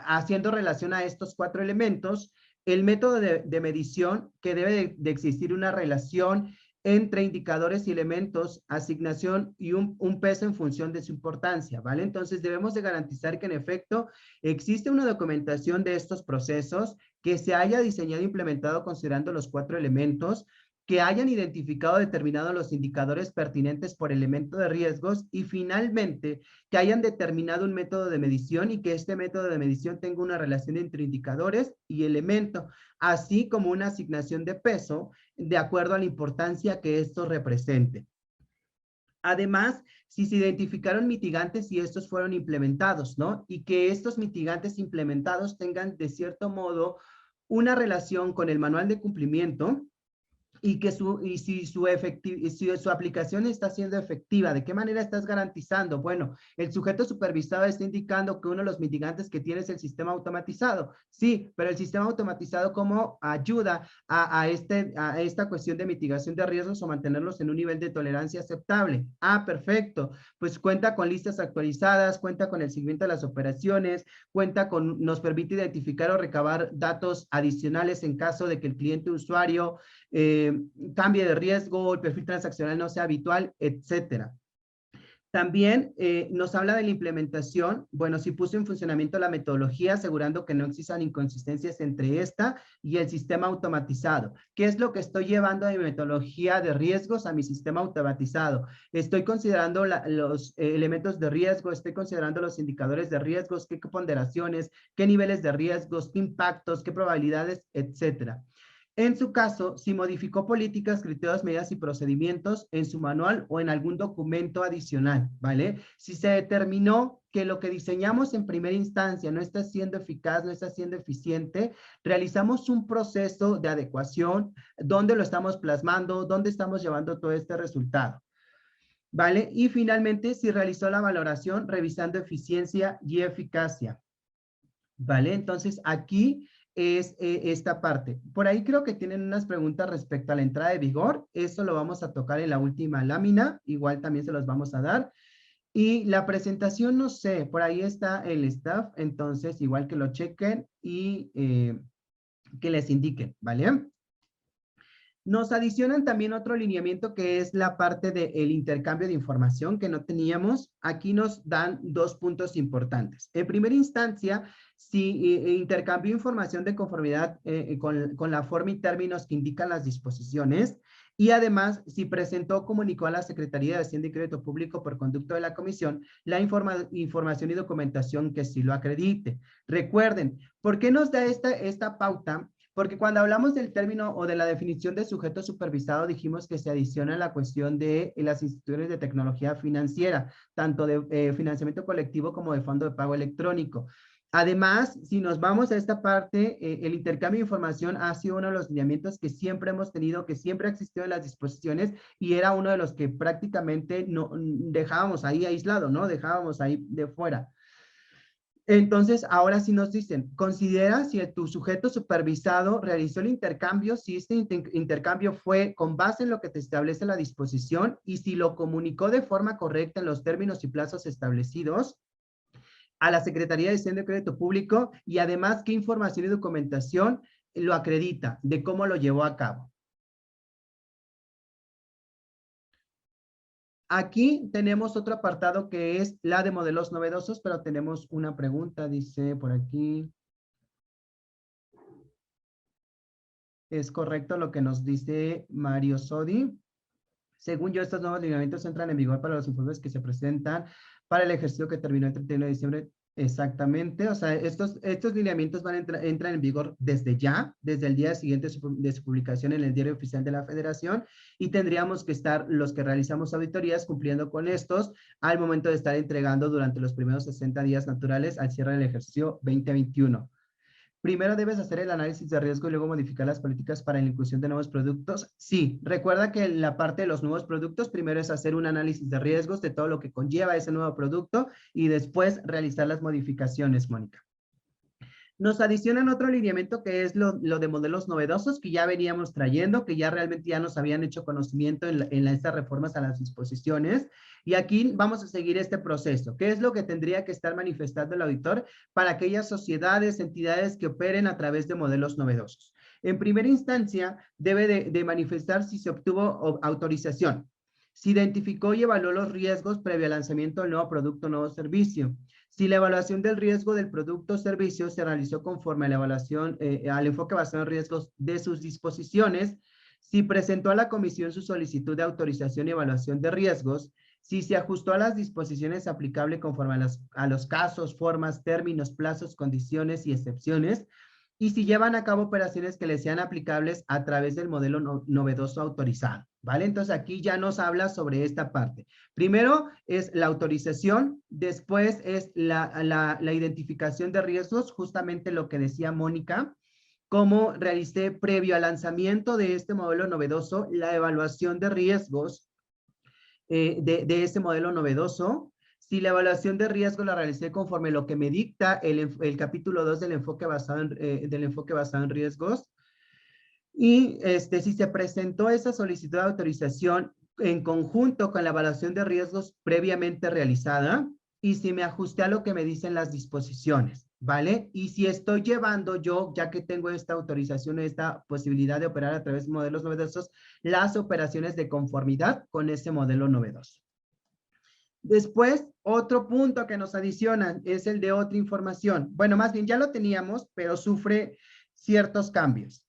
haciendo relación a estos 4 elementos, el método de medición, que debe de existir una relación entre indicadores y elementos, asignación y un peso en función de su importancia, ¿vale? Entonces debemos de garantizar que en efecto existe una documentación de estos procesos, que se haya diseñado e implementado considerando los 4 elementos, que hayan identificado determinados los indicadores pertinentes por elemento de riesgos y finalmente que hayan determinado un método de medición y que este método de medición tenga una relación entre indicadores y elemento, así como una asignación de peso de acuerdo a la importancia que esto represente. Además, si se identificaron mitigantes y estos fueron implementados, ¿no? Y que estos mitigantes implementados tengan de cierto modo una relación con el manual de cumplimiento, y si su aplicación está siendo efectiva. ¿De qué manera estás garantizando? Bueno, el sujeto supervisado está indicando que uno de los mitigantes que tiene es el sistema automatizado. Sí, pero el sistema automatizado, ¿cómo ayuda a esta cuestión de mitigación de riesgos o mantenerlos en un nivel de tolerancia aceptable? Ah, perfecto. Pues cuenta con listas actualizadas, cuenta con el seguimiento de las operaciones, nos permite identificar o recabar datos adicionales en caso de que el cliente usuario cambie de riesgo, el perfil transaccional no sea habitual, etcétera. También nos habla de la implementación. Bueno, si puso en funcionamiento la metodología, asegurando que no existan inconsistencias entre esta y el sistema automatizado. ¿Qué es lo que estoy llevando de mi metodología de riesgos a mi sistema automatizado? Estoy considerando los elementos de riesgo, estoy considerando los indicadores de riesgos, qué ponderaciones, qué niveles de riesgos, qué impactos, qué probabilidades, etcétera. En su caso, si modificó políticas, criterios, medidas y procedimientos en su manual o en algún documento adicional, ¿vale? Si se determinó que lo que diseñamos en primera instancia no está siendo eficaz, no está siendo eficiente, realizamos un proceso de adecuación, donde lo estamos plasmando, dónde estamos llevando todo este resultado, ¿vale? Y finalmente, si realizó la valoración revisando eficiencia y eficacia, ¿vale? Entonces, aquí es esta parte. Por ahí creo que tienen unas preguntas respecto a la entrada de vigor. Eso lo vamos a tocar en la última lámina. Igual también se los vamos a dar. Y la presentación, no sé, por ahí está el staff. Entonces, igual que lo chequen y que les indiquen, ¿vale? Nos adicionan también otro lineamiento que es la parte del intercambio de información que no teníamos. Aquí nos dan dos puntos importantes. En primera instancia, si intercambió información de conformidad con la forma y términos que indican las disposiciones, y además, si presentó o comunicó a la Secretaría de Hacienda y Crédito Público por conducto de la Comisión la información y documentación que sí lo acredite. Recuerden, ¿por qué nos da esta pauta? Porque cuando hablamos del término o de la definición de sujeto supervisado, dijimos que se adiciona la cuestión de las instituciones de tecnología financiera, tanto de financiamiento colectivo como de fondo de pago electrónico. Además, si nos vamos a esta parte, el intercambio de información ha sido uno de los lineamientos que siempre hemos tenido, que siempre ha existido en las disposiciones y era uno de los que prácticamente no dejábamos ahí aislado, ¿no? Dejábamos ahí de fuera. Entonces, ahora sí nos dicen, considera si tu sujeto supervisado realizó el intercambio, si este intercambio fue con base en lo que te establece la disposición y si lo comunicó de forma correcta en los términos y plazos establecidos a la Secretaría de Hacienda y Crédito Público y además qué información y documentación lo acredita de cómo lo llevó a cabo. Aquí tenemos otro apartado que es la de modelos novedosos, pero tenemos una pregunta, dice por aquí. ¿Es correcto lo que nos dice Mario Sodi? Según yo, estos nuevos lineamientos entran en vigor para los informes que se presentan para el ejercicio que terminó el 31 de diciembre. Exactamente, o sea, estos lineamientos entran en vigor desde ya, desde el día siguiente de su publicación en el Diario Oficial de la Federación, y tendríamos que estar los que realizamos auditorías cumpliendo con estos al momento de estar entregando durante los primeros 60 días naturales al cierre del ejercicio 2021. Primero debes hacer el análisis de riesgo y luego modificar las políticas para la inclusión de nuevos productos. Sí, recuerda que la parte de los nuevos productos, primero es hacer un análisis de riesgos de todo lo que conlleva ese nuevo producto y después realizar las modificaciones, Mónica. Nos adicionan otro lineamiento que es lo de modelos novedosos que ya veníamos trayendo, que ya realmente ya nos habían hecho conocimiento en estas reformas a las disposiciones. Y aquí vamos a seguir este proceso. ¿Qué es lo que tendría que estar manifestando el auditor para aquellas sociedades, entidades que operen a través de modelos novedosos? En primera instancia, debe de manifestar si se obtuvo autorización, si identificó y evaluó los riesgos previo al lanzamiento del nuevo producto o nuevo servicio, si la evaluación del riesgo del producto o servicio se realizó conforme a la evaluación, al enfoque basado en riesgos de sus disposiciones, si presentó a la comisión su solicitud de autorización y evaluación de riesgos, si se ajustó a las disposiciones aplicables conforme a los casos, formas, términos, plazos, condiciones y excepciones, y si llevan a cabo operaciones que les sean aplicables a través del modelo novedoso autorizado, ¿vale? Entonces aquí ya nos habla sobre esta parte. Primero es la autorización, después es la identificación de riesgos, justamente lo que decía Mónica, cómo realicé previo al lanzamiento de este modelo novedoso, la evaluación de riesgos de este modelo novedoso. Si la evaluación de riesgo la realicé conforme lo que me dicta el capítulo 2 del enfoque basado en riesgos. Y si se presentó esa solicitud de autorización en conjunto con la evaluación de riesgos previamente realizada y si me ajusté a lo que me dicen las disposiciones, ¿vale? Y si estoy llevando yo, ya que tengo esta autorización, esta posibilidad de operar a través de modelos novedosos, las operaciones de conformidad con ese modelo novedoso. Después, otro punto que nos adicionan es el de otra información. Bueno, más bien ya lo teníamos, pero sufre ciertos cambios.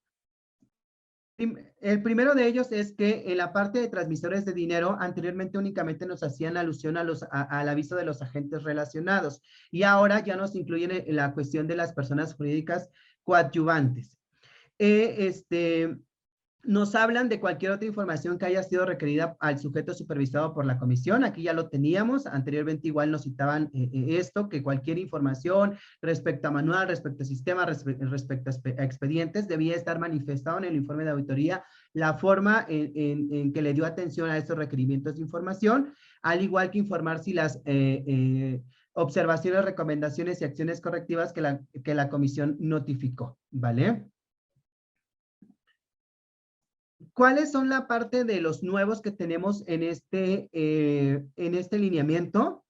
El primero de ellos es que en la parte de transmisores de dinero, anteriormente únicamente nos hacían alusión al aviso de los agentes relacionados y ahora ya nos incluyen en la cuestión de las personas jurídicas coadyuvantes. Nos hablan de cualquier otra información que haya sido requerida al sujeto supervisado por la comisión. Aquí ya lo teníamos. Anteriormente igual nos citaban esto, que cualquier información respecto a manual, respecto a sistema, respecto a expedientes, debía estar manifestado en el informe de auditoría la forma en que le dio atención a estos requerimientos de información, al igual que informar si observaciones, recomendaciones y acciones correctivas que la comisión notificó, ¿vale? ¿Cuáles son la parte de los nuevos que tenemos en este lineamiento?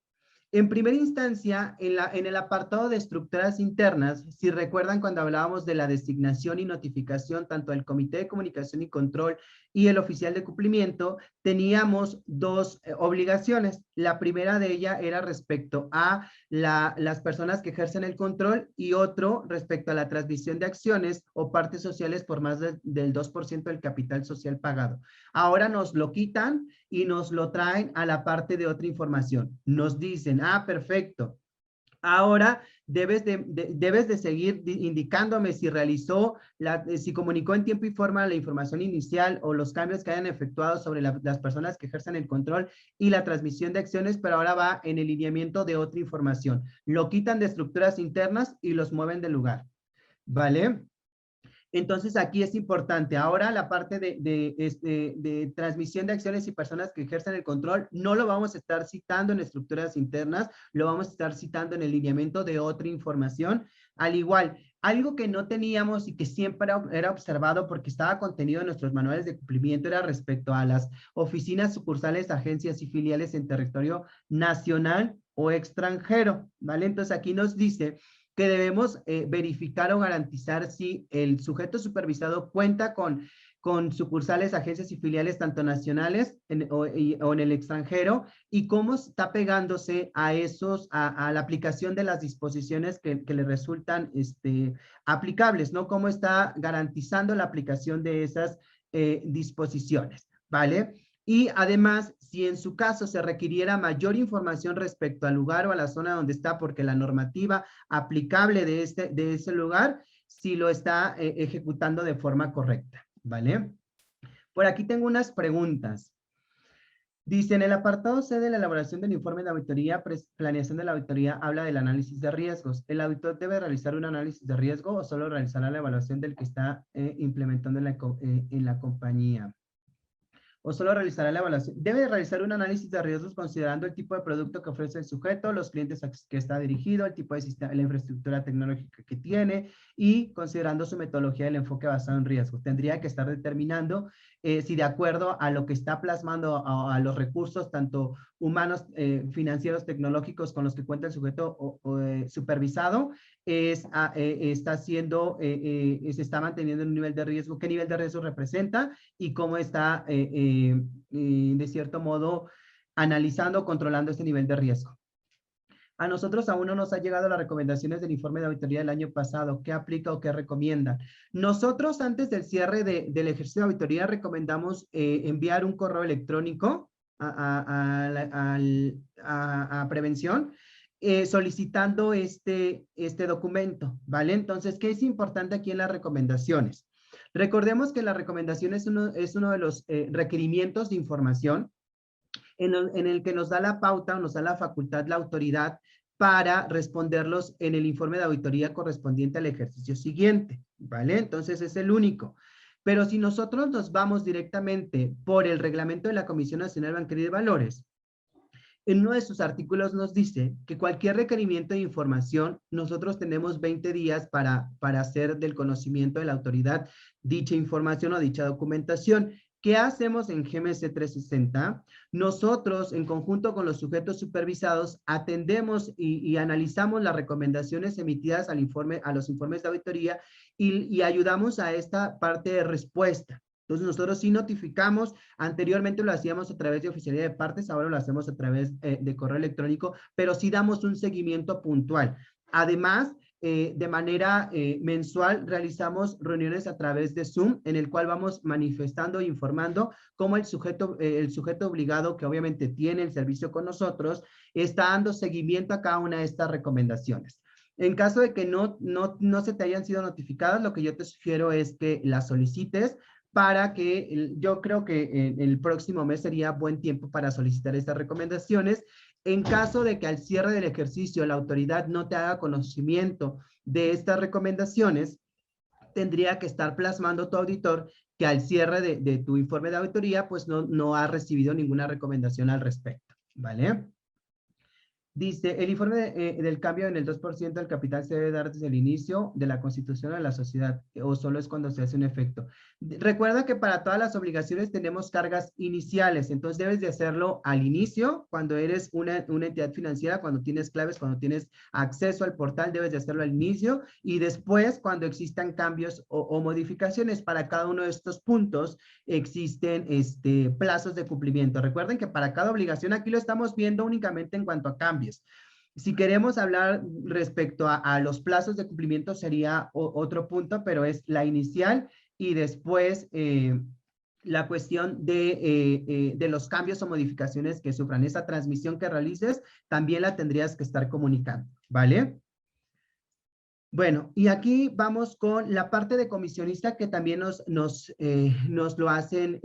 En primera instancia, en el apartado de estructuras internas, si recuerdan cuando hablábamos de la designación y notificación, tanto del Comité de Comunicación y Control y el oficial de cumplimiento, teníamos dos obligaciones. La primera de ella era respecto a las personas que ejercen el control y otro respecto a la transmisión de acciones o partes sociales por más del 2% del capital social pagado. Ahora nos lo quitan y nos lo traen a la parte de otra información. Nos dicen, perfecto. Ahora debes de seguir indicándome si si comunicó en tiempo y forma la información inicial o los cambios que hayan efectuado sobre las personas que ejercen el control y la transmisión de acciones, pero ahora va en el lineamiento de otra información. Lo quitan de estructuras internas y los mueven de lugar. ¿Vale? Entonces, aquí es importante. Ahora la parte de transmisión de acciones y personas que ejercen el control, no lo vamos a estar citando en estructuras internas, lo vamos a estar citando en el lineamiento de otra información. Al igual, algo que no teníamos y que siempre era observado porque estaba contenido en nuestros manuales de cumplimiento era respecto a las oficinas, sucursales, agencias y filiales en territorio nacional o extranjero, ¿vale? Entonces, aquí nos dice que debemos verificar o garantizar si el sujeto supervisado cuenta con sucursales, agencias y filiales tanto nacionales o en el extranjero y cómo está pegándose a la aplicación de las disposiciones que le resultan aplicables, ¿no? Cómo está garantizando la aplicación de esas disposiciones, ¿vale? Y además, si en su caso se requiriera mayor información respecto al lugar o a la zona donde está, porque la normativa aplicable de ese lugar, si lo está ejecutando de forma correcta, ¿vale? Por aquí tengo unas preguntas. Dice, en el apartado C de la elaboración del informe de auditoría, planeación de la auditoría, habla del análisis de riesgos. ¿El auditor debe realizar un análisis de riesgo o solo realizará la evaluación del que está implementando en la compañía? O solo realizará la evaluación. Debe realizar un análisis de riesgos considerando el tipo de producto que ofrece el sujeto, los clientes a que está dirigido, el tipo de sistema, la infraestructura tecnológica que tiene y considerando su metodología del enfoque basado en riesgos. Tendría que estar determinando si de acuerdo a lo que está plasmando a los recursos, tanto humanos, financieros, tecnológicos con los que cuenta el sujeto supervisado, está se está manteniendo en un nivel de riesgo, qué nivel de riesgo representa y cómo está, de cierto modo, analizando, controlando este nivel de riesgo. A nosotros aún no nos ha llegado las recomendaciones del informe de auditoría del año pasado. ¿Qué aplica o qué recomienda? Nosotros, antes del cierre del ejercicio de auditoría, recomendamos enviar un correo electrónico a prevención solicitando este documento, ¿vale? Entonces, ¿qué es importante aquí en las recomendaciones? Recordemos que la recomendación es uno de los requerimientos de información en el que nos da la pauta o nos da la facultad, la autoridad para responderlos en el informe de auditoría correspondiente al ejercicio siguiente, ¿vale? Entonces es el único. Pero si nosotros nos vamos directamente por el reglamento de la Comisión Nacional Bancaria y de Valores, en uno de sus artículos nos dice que cualquier requerimiento de información, nosotros tenemos 20 días para hacer del conocimiento de la autoridad dicha información o dicha documentación. ¿Qué hacemos en GMC 360? Nosotros, en conjunto con los sujetos supervisados, atendemos y analizamos las recomendaciones emitidas a los informes de auditoría y ayudamos a esta parte de respuesta. Entonces, nosotros sí notificamos, anteriormente lo hacíamos a través de oficialía de partes, ahora lo hacemos a través de correo electrónico, pero sí damos un seguimiento puntual. Además, de manera mensual realizamos reuniones a través de Zoom, en el cual vamos manifestando e informando cómo el sujeto obligado, que obviamente tiene el servicio con nosotros, está dando seguimiento a cada una de estas recomendaciones. En caso de que no se te hayan sido notificadas, lo que yo te sugiero es que las solicites para que yo creo que el próximo mes sería buen tiempo para solicitar estas recomendaciones. En caso de que al cierre del ejercicio la autoridad no te haga conocimiento de estas recomendaciones, tendría que estar plasmando tu auditor que al cierre de tu informe de auditoría, pues no ha recibido ninguna recomendación al respecto, ¿vale? Dice, el informe del cambio en el 2% del capital se debe dar desde el inicio de la constitución de la sociedad, o solo es cuando se hace un efecto. Recuerda que para todas las obligaciones tenemos cargas iniciales, entonces debes de hacerlo al inicio, cuando eres una entidad financiera, cuando tienes claves, cuando tienes acceso al portal, debes de hacerlo al inicio, y después cuando existan cambios o modificaciones para cada uno de estos puntos, existen plazos de cumplimiento. Recuerden que para cada obligación, aquí lo estamos viendo únicamente en cuanto a cambios. Si queremos hablar respecto a los plazos de cumplimiento sería otro punto, pero es la inicial y después la cuestión de los cambios o modificaciones que sufran. Esa transmisión que realices también la tendrías que estar comunicando, ¿vale? Bueno, y aquí vamos con la parte de comisionista que también nos lo hacen,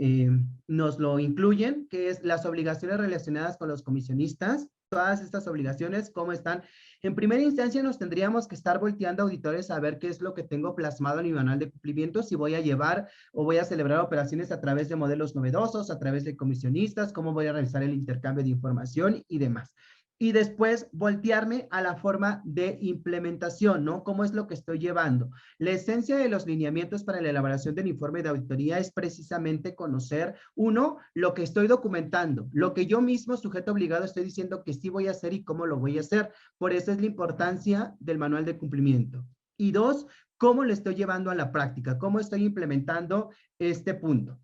nos lo incluyen, que es las obligaciones relacionadas con los comisionistas. Todas estas obligaciones, ¿cómo están? En primera instancia nos tendríamos que estar volteando auditores a ver qué es lo que tengo plasmado en mi manual de cumplimiento, si voy a llevar o voy a celebrar operaciones a través de modelos novedosos, a través de comisionistas, cómo voy a realizar el intercambio de información y demás. Y después voltearme a la forma de implementación, ¿no? ¿Cómo es lo que estoy llevando? La esencia de los lineamientos para la elaboración del informe de auditoría es precisamente conocer, uno, lo que estoy documentando, lo que yo mismo, sujeto obligado, estoy diciendo que sí voy a hacer y cómo lo voy a hacer. Por eso es la importancia del manual de cumplimiento. Y dos, cómo lo estoy llevando a la práctica, cómo estoy implementando este punto.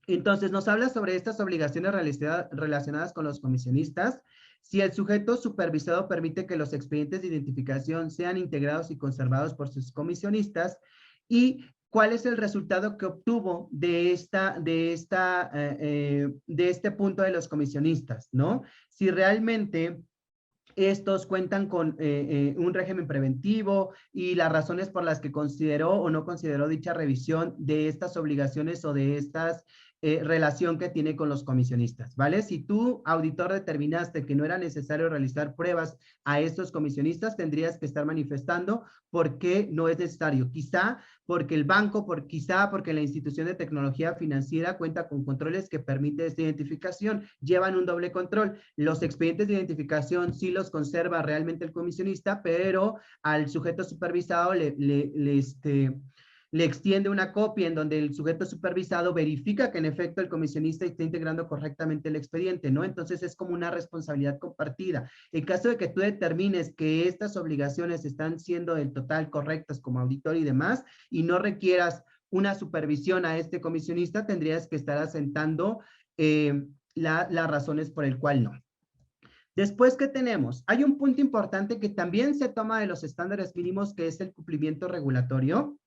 Entonces, nos habla sobre estas obligaciones relacionadas con los comisionistas. Si el sujeto supervisado permite que los expedientes de identificación sean integrados y conservados por sus comisionistas, y cuál es el resultado que obtuvo de este punto de los comisionistas, ¿no? Si realmente estos cuentan con un régimen preventivo y las razones por las que consideró o no consideró dicha revisión de estas obligaciones o de estas relación que tiene con los comisionistas, ¿vale? Si tú, auditor, determinaste que no era necesario realizar pruebas a estos comisionistas, tendrías que estar manifestando por qué no es necesario. Quizá porque el banco, quizá porque la institución de tecnología financiera cuenta con controles que permiten esta identificación, llevan un doble control. Los expedientes de identificación sí los conserva realmente el comisionista, pero al sujeto supervisado le extiende una copia en donde el sujeto supervisado verifica que en efecto el comisionista está integrando correctamente el expediente, ¿no? Entonces es como una responsabilidad compartida. En caso de que tú determines que estas obligaciones están siendo del total correctas como auditor y demás, y no requieras una supervisión a este comisionista, tendrías que estar asentando las razones por el cual no. Después, ¿qué tenemos? Hay un punto importante que también se toma de los estándares mínimos, que es el cumplimiento regulatorio.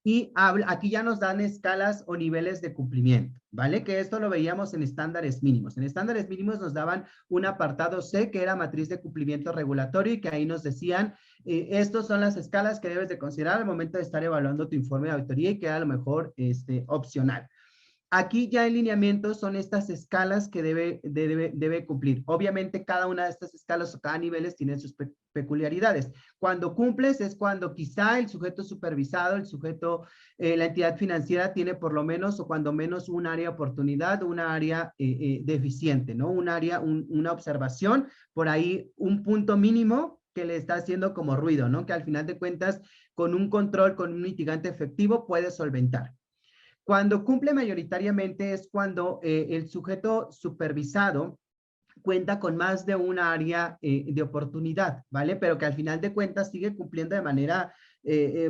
Y aquí ya nos dan escalas o niveles de cumplimiento, ¿vale? Que esto lo veíamos en estándares mínimos. En estándares mínimos nos daban un apartado C, que era matriz de cumplimiento regulatorio, y que ahí nos decían, estos son las escalas que debes de considerar al momento de estar evaluando tu informe de auditoría y que era a lo mejor opcional. Aquí ya en lineamiento son estas escalas que debe cumplir. Obviamente cada una de estas escalas o cada nivel tiene sus peculiaridades. Cuando cumples es cuando quizá el sujeto supervisado, la entidad financiera tiene por lo menos o cuando menos un área de oportunidad, una área deficiente, ¿no? Una observación, por ahí un punto mínimo que le está haciendo como ruido, ¿no? Que al final de cuentas con un control, con un mitigante efectivo puede solventar. Cuando cumple mayoritariamente es cuando el sujeto supervisado cuenta con más de una área de oportunidad, ¿vale? Pero que al final de cuentas sigue cumpliendo de manera,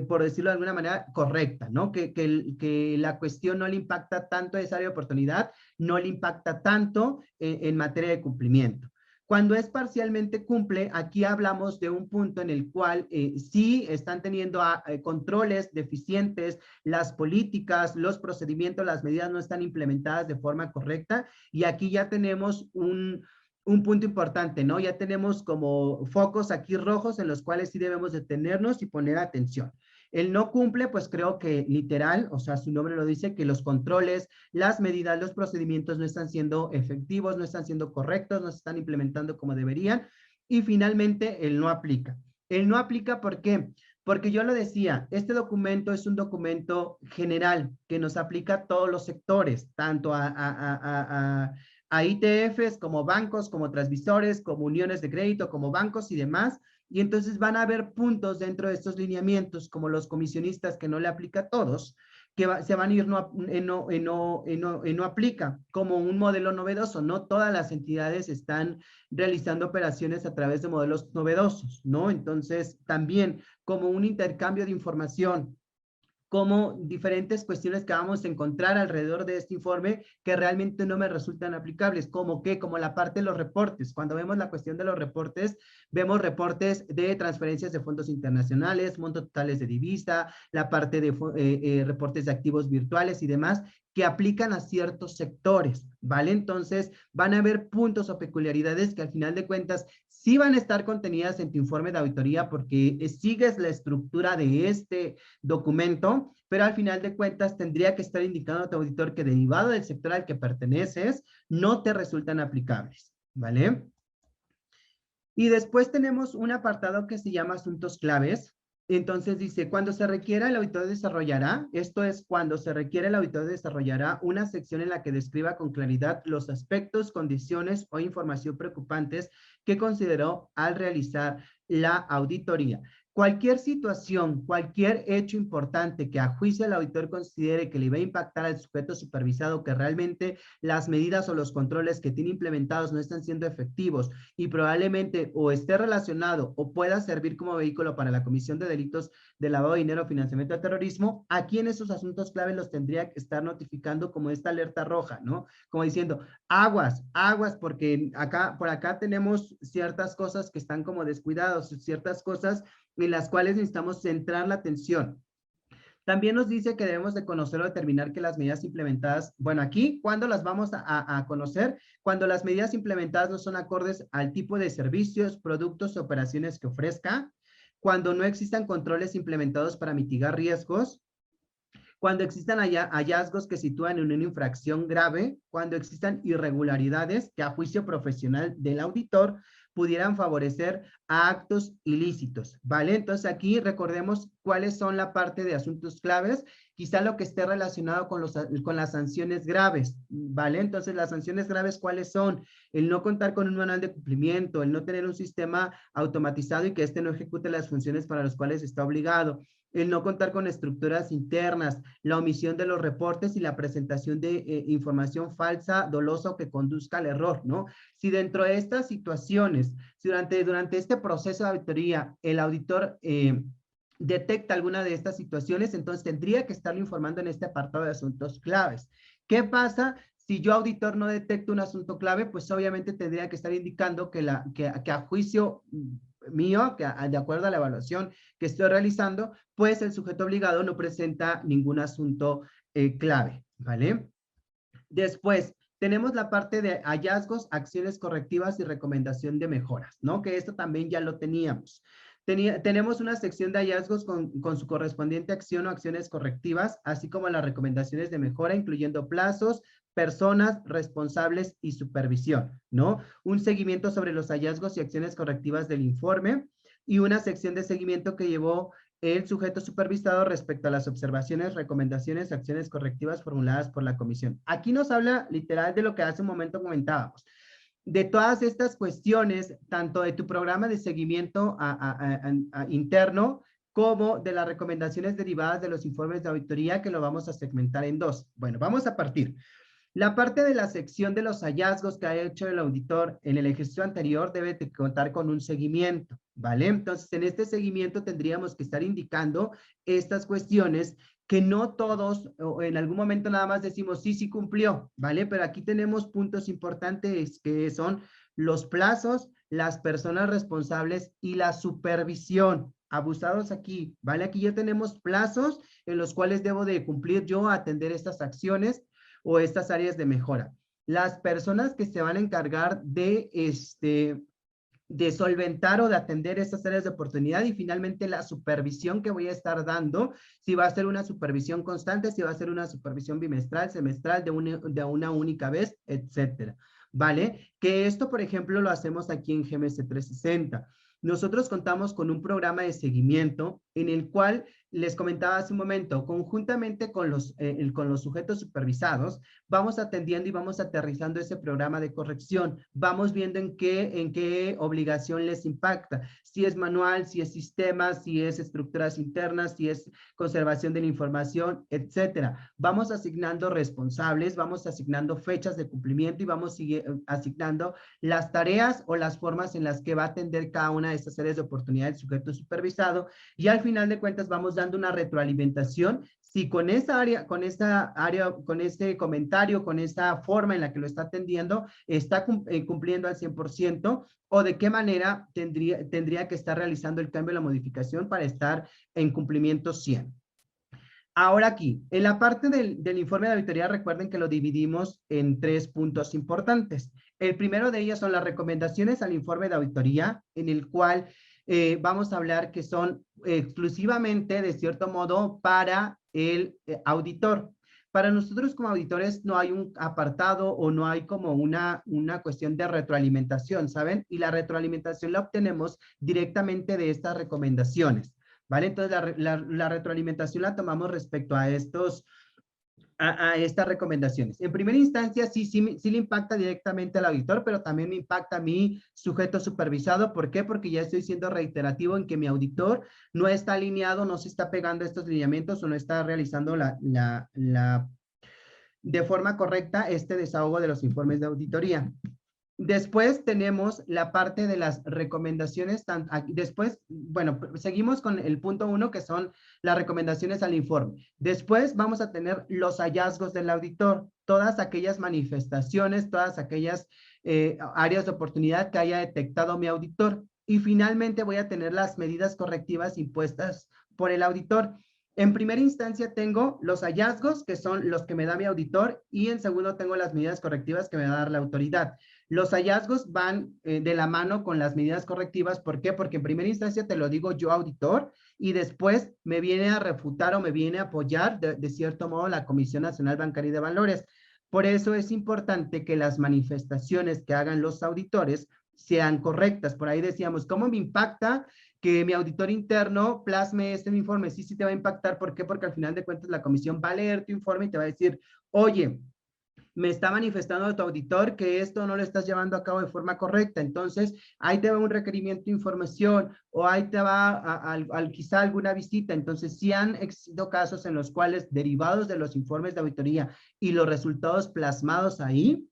por decirlo de alguna manera, correcta, ¿no? Que la cuestión no le impacta tanto a esa área de oportunidad, no le impacta tanto en materia de cumplimiento. Cuando es parcialmente cumple, aquí hablamos de un punto en el cual sí están teniendo controles deficientes, las políticas, los procedimientos, las medidas no están implementadas de forma correcta, y aquí ya tenemos un punto importante, ¿no? Ya tenemos como focos aquí rojos en los cuales sí debemos detenernos y poner atención. El no cumple, pues creo que literal, o sea, su nombre lo dice, que los controles, las medidas, los procedimientos no están siendo efectivos, no están siendo correctos, no se están implementando como deberían. Y finalmente, el no aplica. El no aplica, ¿por qué? Porque yo lo decía, este documento es un documento general que nos aplica a todos los sectores, tanto a ITFs como bancos, como transmisores, como uniones de crédito, como bancos y demás. Y entonces van a haber puntos dentro de estos lineamientos, como los comisionistas que no le aplica a todos, que se van a ir no aplica, como un modelo novedoso. No todas las entidades están realizando operaciones a través de modelos novedosos, ¿no? Entonces, también como un intercambio de información, como diferentes cuestiones que vamos a encontrar alrededor de este informe que realmente no me resultan aplicables, como que, como la parte de los reportes. Cuando vemos la cuestión de los reportes, vemos reportes de transferencias de fondos internacionales, montos totales de divisa, la parte de reportes de activos virtuales y demás, que aplican a ciertos sectores, ¿vale? Entonces, van a haber puntos o peculiaridades que al final de cuentas sí van a estar contenidas en tu informe de auditoría porque sigues la estructura de este documento, pero al final de cuentas tendría que estar indicando a tu auditor que derivado del sector al que perteneces, no te resultan aplicables, ¿vale? Y después tenemos un apartado que se llama asuntos claves. Entonces dice, cuando se requiera, el auditor desarrollará, esto es, cuando se requiere, el auditor desarrollará una sección en la que describa con claridad los aspectos, condiciones o información preocupantes que consideró al realizar la auditoría. Cualquier situación, cualquier hecho importante que a juicio el auditor considere que le va a impactar al sujeto supervisado, que realmente las medidas o los controles que tiene implementados no están siendo efectivos y probablemente o esté relacionado o pueda servir como vehículo para la comisión de delitos de lavado de dinero, financiamiento de terrorismo, aquí en esos asuntos clave los tendría que estar notificando como esta alerta roja, ¿no? Como diciendo, aguas, aguas, porque acá, por acá tenemos ciertas cosas que están como descuidados, ciertas cosas en las cuales necesitamos centrar la atención. También nos dice que debemos de conocer o determinar que las medidas implementadas, bueno, aquí, ¿cuándo las vamos a conocer? Cuando las medidas implementadas no son acordes al tipo de servicios, productos o operaciones que ofrezca, cuando no existan controles implementados para mitigar riesgos, cuando existan hallazgos que sitúan en una infracción grave, cuando existan irregularidades que a juicio profesional del auditor pudieran favorecer a actos ilícitos, ¿vale? Entonces aquí recordemos cuáles son la parte de asuntos claves, quizá lo que esté relacionado con las sanciones graves, ¿vale? Entonces las sanciones graves, ¿cuáles son? El no contar con un manual de cumplimiento, el no tener un sistema automatizado y que éste no ejecute las funciones para las cuales está obligado, el no contar con estructuras internas, la omisión de los reportes y la presentación de información falsa, dolosa o que conduzca al error, ¿no? Si dentro de estas situaciones, si durante este proceso de auditoría, el auditor detecta alguna de estas situaciones, entonces tendría que estarlo informando en este apartado de asuntos claves. ¿Qué pasa si yo, auditor, no detecto un asunto clave? Pues obviamente tendría que estar indicando que a juicio mío, de acuerdo a la evaluación que estoy realizando, pues el sujeto obligado no presenta ningún asunto clave, ¿vale? Después, tenemos la parte de hallazgos, acciones correctivas y recomendación de mejoras, ¿no? Que esto también ya lo teníamos. Tenemos una sección de hallazgos con su correspondiente acción o acciones correctivas, así como las recomendaciones de mejora, incluyendo plazos, personas, responsables y supervisión, ¿no? Un seguimiento sobre los hallazgos y acciones correctivas del informe y una sección de seguimiento que llevó el sujeto supervisado respecto a las observaciones, recomendaciones, acciones correctivas formuladas por la comisión. Aquí nos habla literal de lo que hace un momento comentábamos, de todas estas cuestiones, tanto de tu programa de seguimiento interno, como de las recomendaciones derivadas de los informes de auditoría, que lo vamos a segmentar en dos. Bueno, vamos a partir. La parte de la sección de los hallazgos que ha hecho el auditor en el ejercicio anterior debe de contar con un seguimiento, ¿vale? Entonces, en este seguimiento tendríamos que estar indicando estas cuestiones que no todos, o en algún momento nada más decimos, sí, sí cumplió, ¿vale? Pero aquí tenemos puntos importantes que son los plazos, las personas responsables y la supervisión. Abusados aquí, ¿vale? Aquí ya tenemos plazos en los cuales debo de cumplir yo a atender estas acciones o estas áreas de mejora. Las personas que se van a encargar de solventar o de atender estas áreas de oportunidad y finalmente la supervisión que voy a estar dando, si va a ser una supervisión constante, si va a ser una supervisión bimestral, semestral, de una única vez, etcétera. ¿Vale? Que esto, por ejemplo, lo hacemos aquí en GMS 360. Nosotros contamos con un programa de seguimiento en el cual les comentaba hace un momento, conjuntamente con los sujetos supervisados, vamos atendiendo y vamos aterrizando ese programa de corrección. Vamos viendo en qué obligación les impacta. Si es manual, si es sistema, si es estructuras internas, si es conservación de la información, etcétera. Vamos asignando responsables, vamos asignando fechas de cumplimiento y vamos asignando las tareas o las formas en las que va a atender cada una de estas áreas de oportunidad del sujeto supervisado, y al final de cuentas vamos dando una retroalimentación si con esa área, con ese comentario, con esa forma en la que lo está atendiendo, está cumpliendo al 100%, o de qué manera tendría que estar realizando el cambio, la modificación para estar en cumplimiento 100. Ahora aquí, en la parte del informe de auditoría, recuerden que lo dividimos en 3 puntos importantes. El primero de ellos son las recomendaciones al informe de auditoría, en el cual vamos a hablar que son exclusivamente, de cierto modo, para el auditor. Para nosotros como auditores no hay un apartado o no hay como una cuestión de retroalimentación, ¿saben? Y la retroalimentación la obtenemos directamente de estas recomendaciones. ¿Vale? Entonces, la retroalimentación la tomamos respecto a estas recomendaciones. En primera instancia, sí le impacta directamente al auditor, pero también me impacta a mi sujeto supervisado. ¿Por qué? Porque ya estoy siendo reiterativo en que mi auditor no está alineado, no se está pegando a estos lineamientos o no está realizando de forma correcta este desahogo de los informes de auditoría. Después tenemos la parte de las recomendaciones. Después, bueno, seguimos con el punto 1, que son las recomendaciones al informe. Después vamos a tener los hallazgos del auditor, todas aquellas manifestaciones, todas aquellas áreas de oportunidad que haya detectado mi auditor. Y finalmente voy a tener las medidas correctivas impuestas por el auditor. En primera instancia tengo los hallazgos, que son los que me da mi auditor, y en segundo tengo las medidas correctivas que me va a dar la autoridad. Los hallazgos van de la mano con las medidas correctivas. ¿Por qué? Porque en primera instancia te lo digo yo, auditor, y después me viene a refutar o me viene a apoyar de cierto modo la Comisión Nacional Bancaria y de Valores. Por eso es importante que las manifestaciones que hagan los auditores sean correctas. Por ahí decíamos, ¿cómo me impacta que mi auditor interno plasme este informe? Sí, sí te va a impactar. ¿Por qué? Porque al final de cuentas la comisión va a leer tu informe y te va a decir, oye, me está manifestando tu auditor que esto no lo estás llevando a cabo de forma correcta. Entonces, ahí te va un requerimiento de información o ahí te va quizá alguna visita. Entonces, sí han existido casos en los cuales, derivados de los informes de auditoría y los resultados plasmados ahí,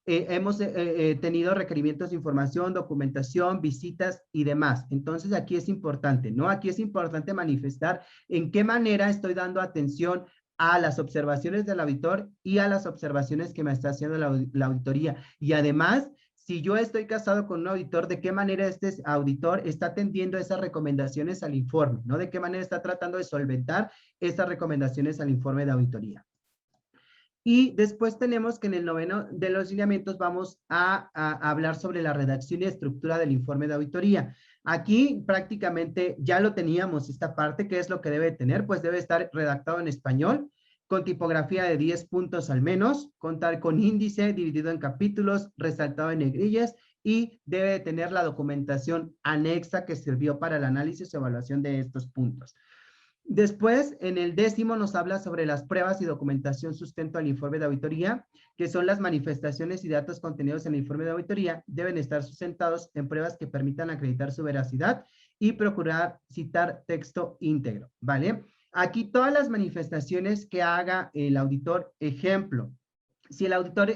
hemos tenido requerimientos de información, documentación, visitas y demás. Entonces, aquí es importante, ¿no? Aquí es importante manifestar en qué manera estoy dando atención a las observaciones del auditor y a las observaciones que me está haciendo la auditoría. Y además, si yo estoy casado con un auditor, ¿de qué manera este auditor está atendiendo esas recomendaciones al informe? ¿No? ¿De qué manera está tratando de solventar esas recomendaciones al informe de auditoría? Y después tenemos que en el noveno de los lineamientos vamos a hablar sobre la redacción y estructura del informe de auditoría. Aquí prácticamente ya lo teníamos, esta parte. ¿Qué es lo que debe tener? Pues debe estar redactado en español, con tipografía de 10 puntos al menos, contar con índice dividido en capítulos, resaltado en negrillas, y debe tener la documentación anexa que sirvió para el análisis y evaluación de estos puntos. Después, en el 10º nos habla sobre las pruebas y documentación sustento al informe de auditoría, que son las manifestaciones y datos contenidos en el informe de auditoría, deben estar sustentados en pruebas que permitan acreditar su veracidad y procurar citar texto íntegro, ¿vale? Aquí todas las manifestaciones que haga el auditor, ejemplo, si el auditor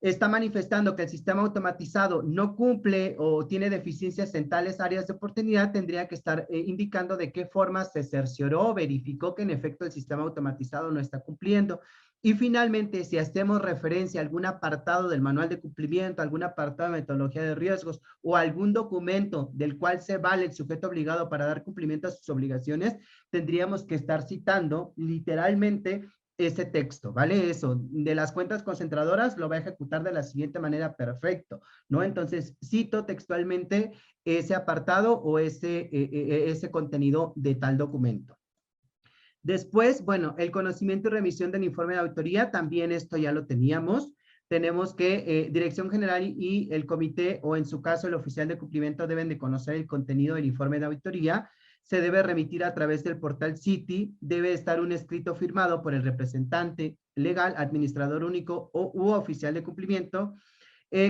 está manifestando que el sistema automatizado no cumple o tiene deficiencias en tales áreas de oportunidad, tendría que estar indicando de qué forma se cercioró o verificó que en efecto el sistema automatizado no está cumpliendo. Y finalmente, si hacemos referencia a algún apartado del manual de cumplimiento, algún apartado de metodología de riesgos o algún documento del cual se vale el sujeto obligado para dar cumplimiento a sus obligaciones, tendríamos que estar citando literalmente ese texto, ¿vale? Eso, de las cuentas concentradoras lo va a ejecutar de la siguiente manera, perfecto, ¿no? Entonces, cito textualmente ese apartado o ese contenido de tal documento. Después, bueno, el conocimiento y remisión del informe de auditoría, también esto ya lo teníamos. Tenemos que Dirección General y el comité, o en su caso el oficial de cumplimiento, deben de conocer el contenido del informe de auditoría. se debe remitir a través del portal Citi, debe estar un escrito firmado por el representante legal, administrador único u oficial de cumplimiento,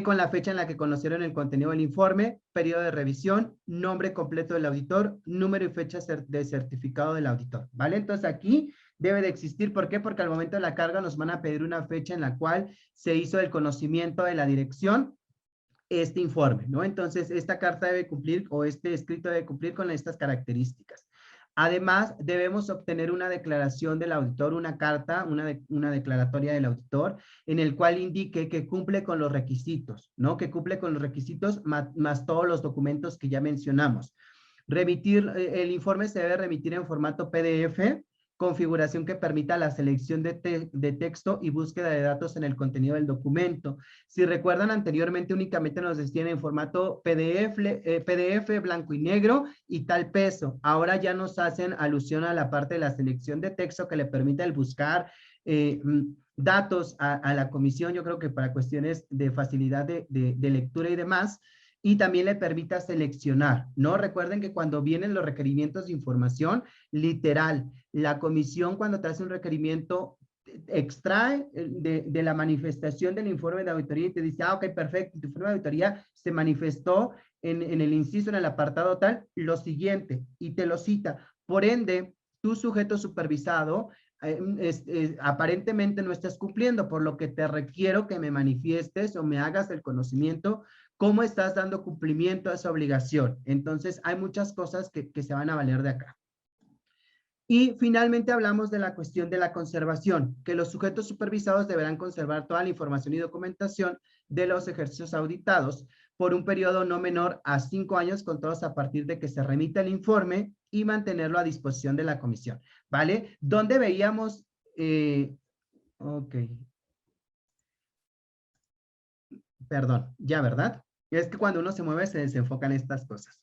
con la fecha en la que conocieron el contenido del informe, periodo de revisión, nombre completo del auditor, número y fecha de certificado del auditor, ¿vale? Entonces aquí debe de existir, ¿por qué? Porque al momento de la carga nos van a pedir una fecha en la cual se hizo el conocimiento de la dirección este informe, ¿no? Entonces, esta carta debe cumplir, o este escrito debe cumplir con estas características. Además, debemos obtener una declaración del auditor, una carta, una declaratoria del auditor, en el cual indique que cumple con los requisitos, ¿no? Que cumple con los requisitos más todos los documentos que ya mencionamos. Remitir, el informe se debe remitir en formato PDF, configuración que permita la selección de texto y búsqueda de datos en el contenido del documento. Si recuerdan anteriormente únicamente nos decían en formato PDF blanco y negro y tal peso. Ahora ya nos hacen alusión a la parte de la selección de texto que le permite el buscar datos a la comisión, yo creo que para cuestiones de facilidad de lectura y demás, y también le permita seleccionar, ¿no? Recuerden que cuando vienen los requerimientos de información, literal, la comisión cuando te hace un requerimiento extrae de la manifestación del informe de auditoría y te dice, ok, perfecto, tu informe de auditoría se manifestó en el inciso, en el apartado tal, lo siguiente, y te lo cita. Por ende, tu sujeto supervisado aparentemente no estás cumpliendo, por lo que te requiero que me manifiestes o me hagas el conocimiento cómo estás dando cumplimiento a esa obligación. Entonces, hay muchas cosas que se van a valer de acá. Y finalmente hablamos de la cuestión de la conservación, que los sujetos supervisados deberán conservar toda la información y documentación de los ejercicios auditados por un periodo no menor a 5 años, contados a partir de que se remita el informe y mantenerlo a disposición de la comisión, ¿vale? ¿Dónde veíamos? Ok. Perdón, ya, ¿verdad? Es que cuando uno se mueve se desenfocan estas cosas.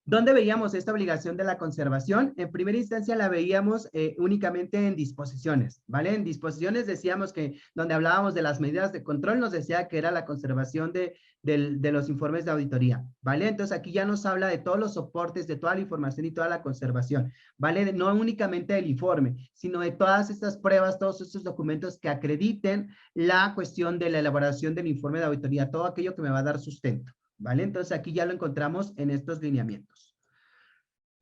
¿Dónde veíamos esta obligación de la conservación? En primera instancia la veíamos únicamente en disposiciones, ¿vale? En disposiciones decíamos que donde hablábamos de las medidas de control nos decía que era la conservación de los informes de auditoría, ¿vale? Entonces aquí ya nos habla de todos los soportes, de toda la información y toda la conservación, ¿vale? No únicamente del informe, sino de todas estas pruebas, todos estos documentos que acrediten la cuestión de la elaboración del informe de auditoría, todo aquello que me va a dar sustento, ¿vale? Entonces aquí ya lo encontramos en estos lineamientos.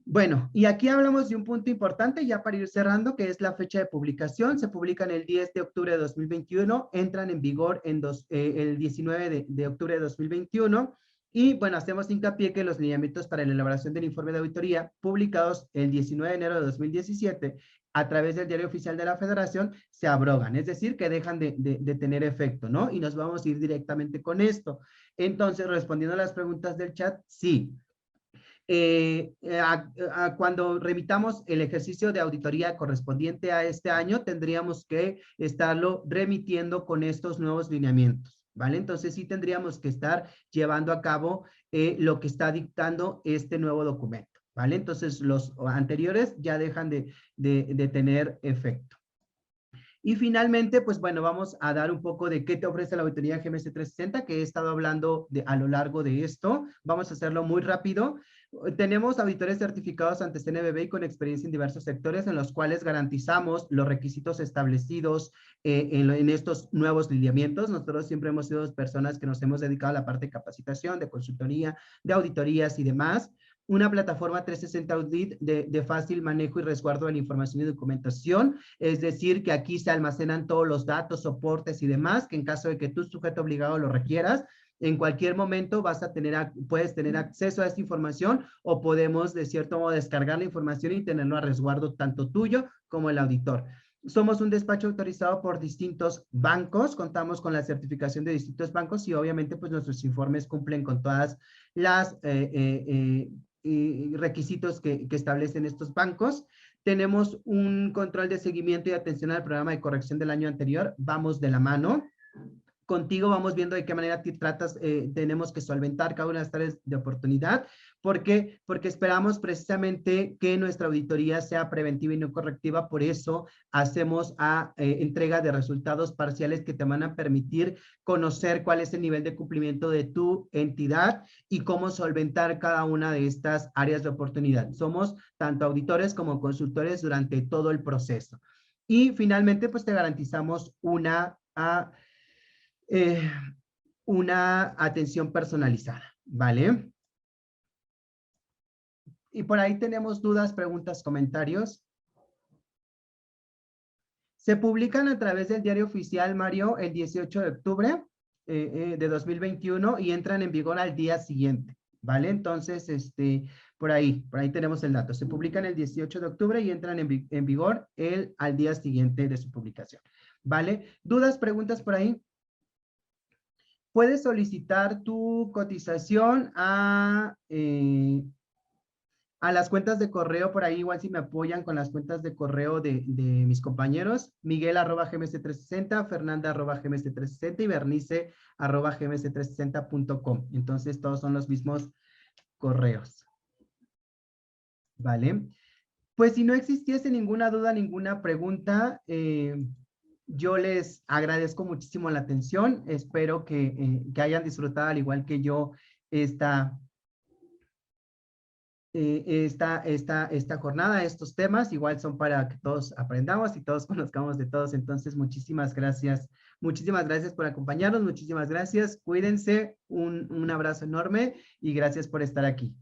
Bueno, y aquí hablamos de un punto importante ya para ir cerrando, que es la fecha de publicación. Se publican el 10 de octubre de 2021, entran en vigor el 19 de octubre de 2021. Y bueno, hacemos hincapié que los lineamientos para la elaboración del informe de auditoría, publicados el 19 de enero de 2017 a través del Diario Oficial de la Federación, se abrogan, es decir, que dejan de tener efecto, ¿no? Y nos vamos a ir directamente con esto. Entonces, respondiendo a las preguntas del chat, sí. Cuando remitamos el ejercicio de auditoría correspondiente a este año, tendríamos que estarlo remitiendo con estos nuevos lineamientos, ¿vale? Entonces sí tendríamos que estar llevando a cabo lo que está dictando este nuevo documento, ¿vale? Entonces los anteriores ya dejan de tener efecto. Y finalmente, pues bueno, vamos a dar un poco de qué te ofrece la auditoría GMS 360, que he estado hablando a lo largo de esto. Vamos a hacerlo muy rápido. Tenemos auditores certificados ante CNBV y con experiencia en diversos sectores en los cuales garantizamos los requisitos establecidos en estos nuevos lineamientos. Nosotros siempre hemos sido personas que nos hemos dedicado a la parte de capacitación, de consultoría, de auditorías y demás. Una plataforma 360 Audit de fácil manejo y resguardo de la información y documentación, es decir, que aquí se almacenan todos los datos, soportes y demás, que en caso de que tú, sujeto obligado, lo requieras, en cualquier momento puedes tener acceso a esta información o podemos, de cierto modo, descargar la información y tenerlo a resguardo tanto tuyo como el auditor. Somos un despacho autorizado por distintos bancos, contamos con la certificación de distintos bancos y obviamente pues nuestros informes cumplen con todas las requisitos que establecen estos bancos. Tenemos un control de seguimiento y atención al programa de corrección del año anterior. Vamos de la mano. Contigo vamos viendo de qué manera te tratas, tenemos que solventar cada una de las tareas de oportunidad. ¿Por qué? Porque esperamos precisamente que nuestra auditoría sea preventiva y no correctiva. Por eso hacemos entrega de resultados parciales que te van a permitir conocer cuál es el nivel de cumplimiento de tu entidad y cómo solventar cada una de estas áreas de oportunidad. Somos tanto auditores como consultores durante todo el proceso. Y finalmente, pues te garantizamos una atención personalizada, ¿vale? Y por ahí tenemos dudas, preguntas, comentarios. Se publican a través del diario oficial, Mario, el 18 de octubre de 2021 y entran en vigor al día siguiente, ¿vale? Entonces, por ahí tenemos el dato. Se publican el 18 de octubre y entran en vigor al día siguiente de su publicación, ¿vale? ¿Dudas, preguntas por ahí? Puedes solicitar tu cotización a las cuentas de correo, por ahí igual si me apoyan con las cuentas de correo de mis compañeros, Miguel@gms360, Fernanda@gms360 y Bernice@gms360.com. Entonces todos son los mismos correos. ¿Vale? Pues si no existiese ninguna duda, ninguna pregunta, yo les agradezco muchísimo la atención. Espero que hayan disfrutado al igual que yo esta jornada, estos temas, igual son para que todos aprendamos y todos conozcamos de todos. Entonces, muchísimas gracias por acompañarnos, muchísimas gracias, cuídense, un abrazo enorme y gracias por estar aquí.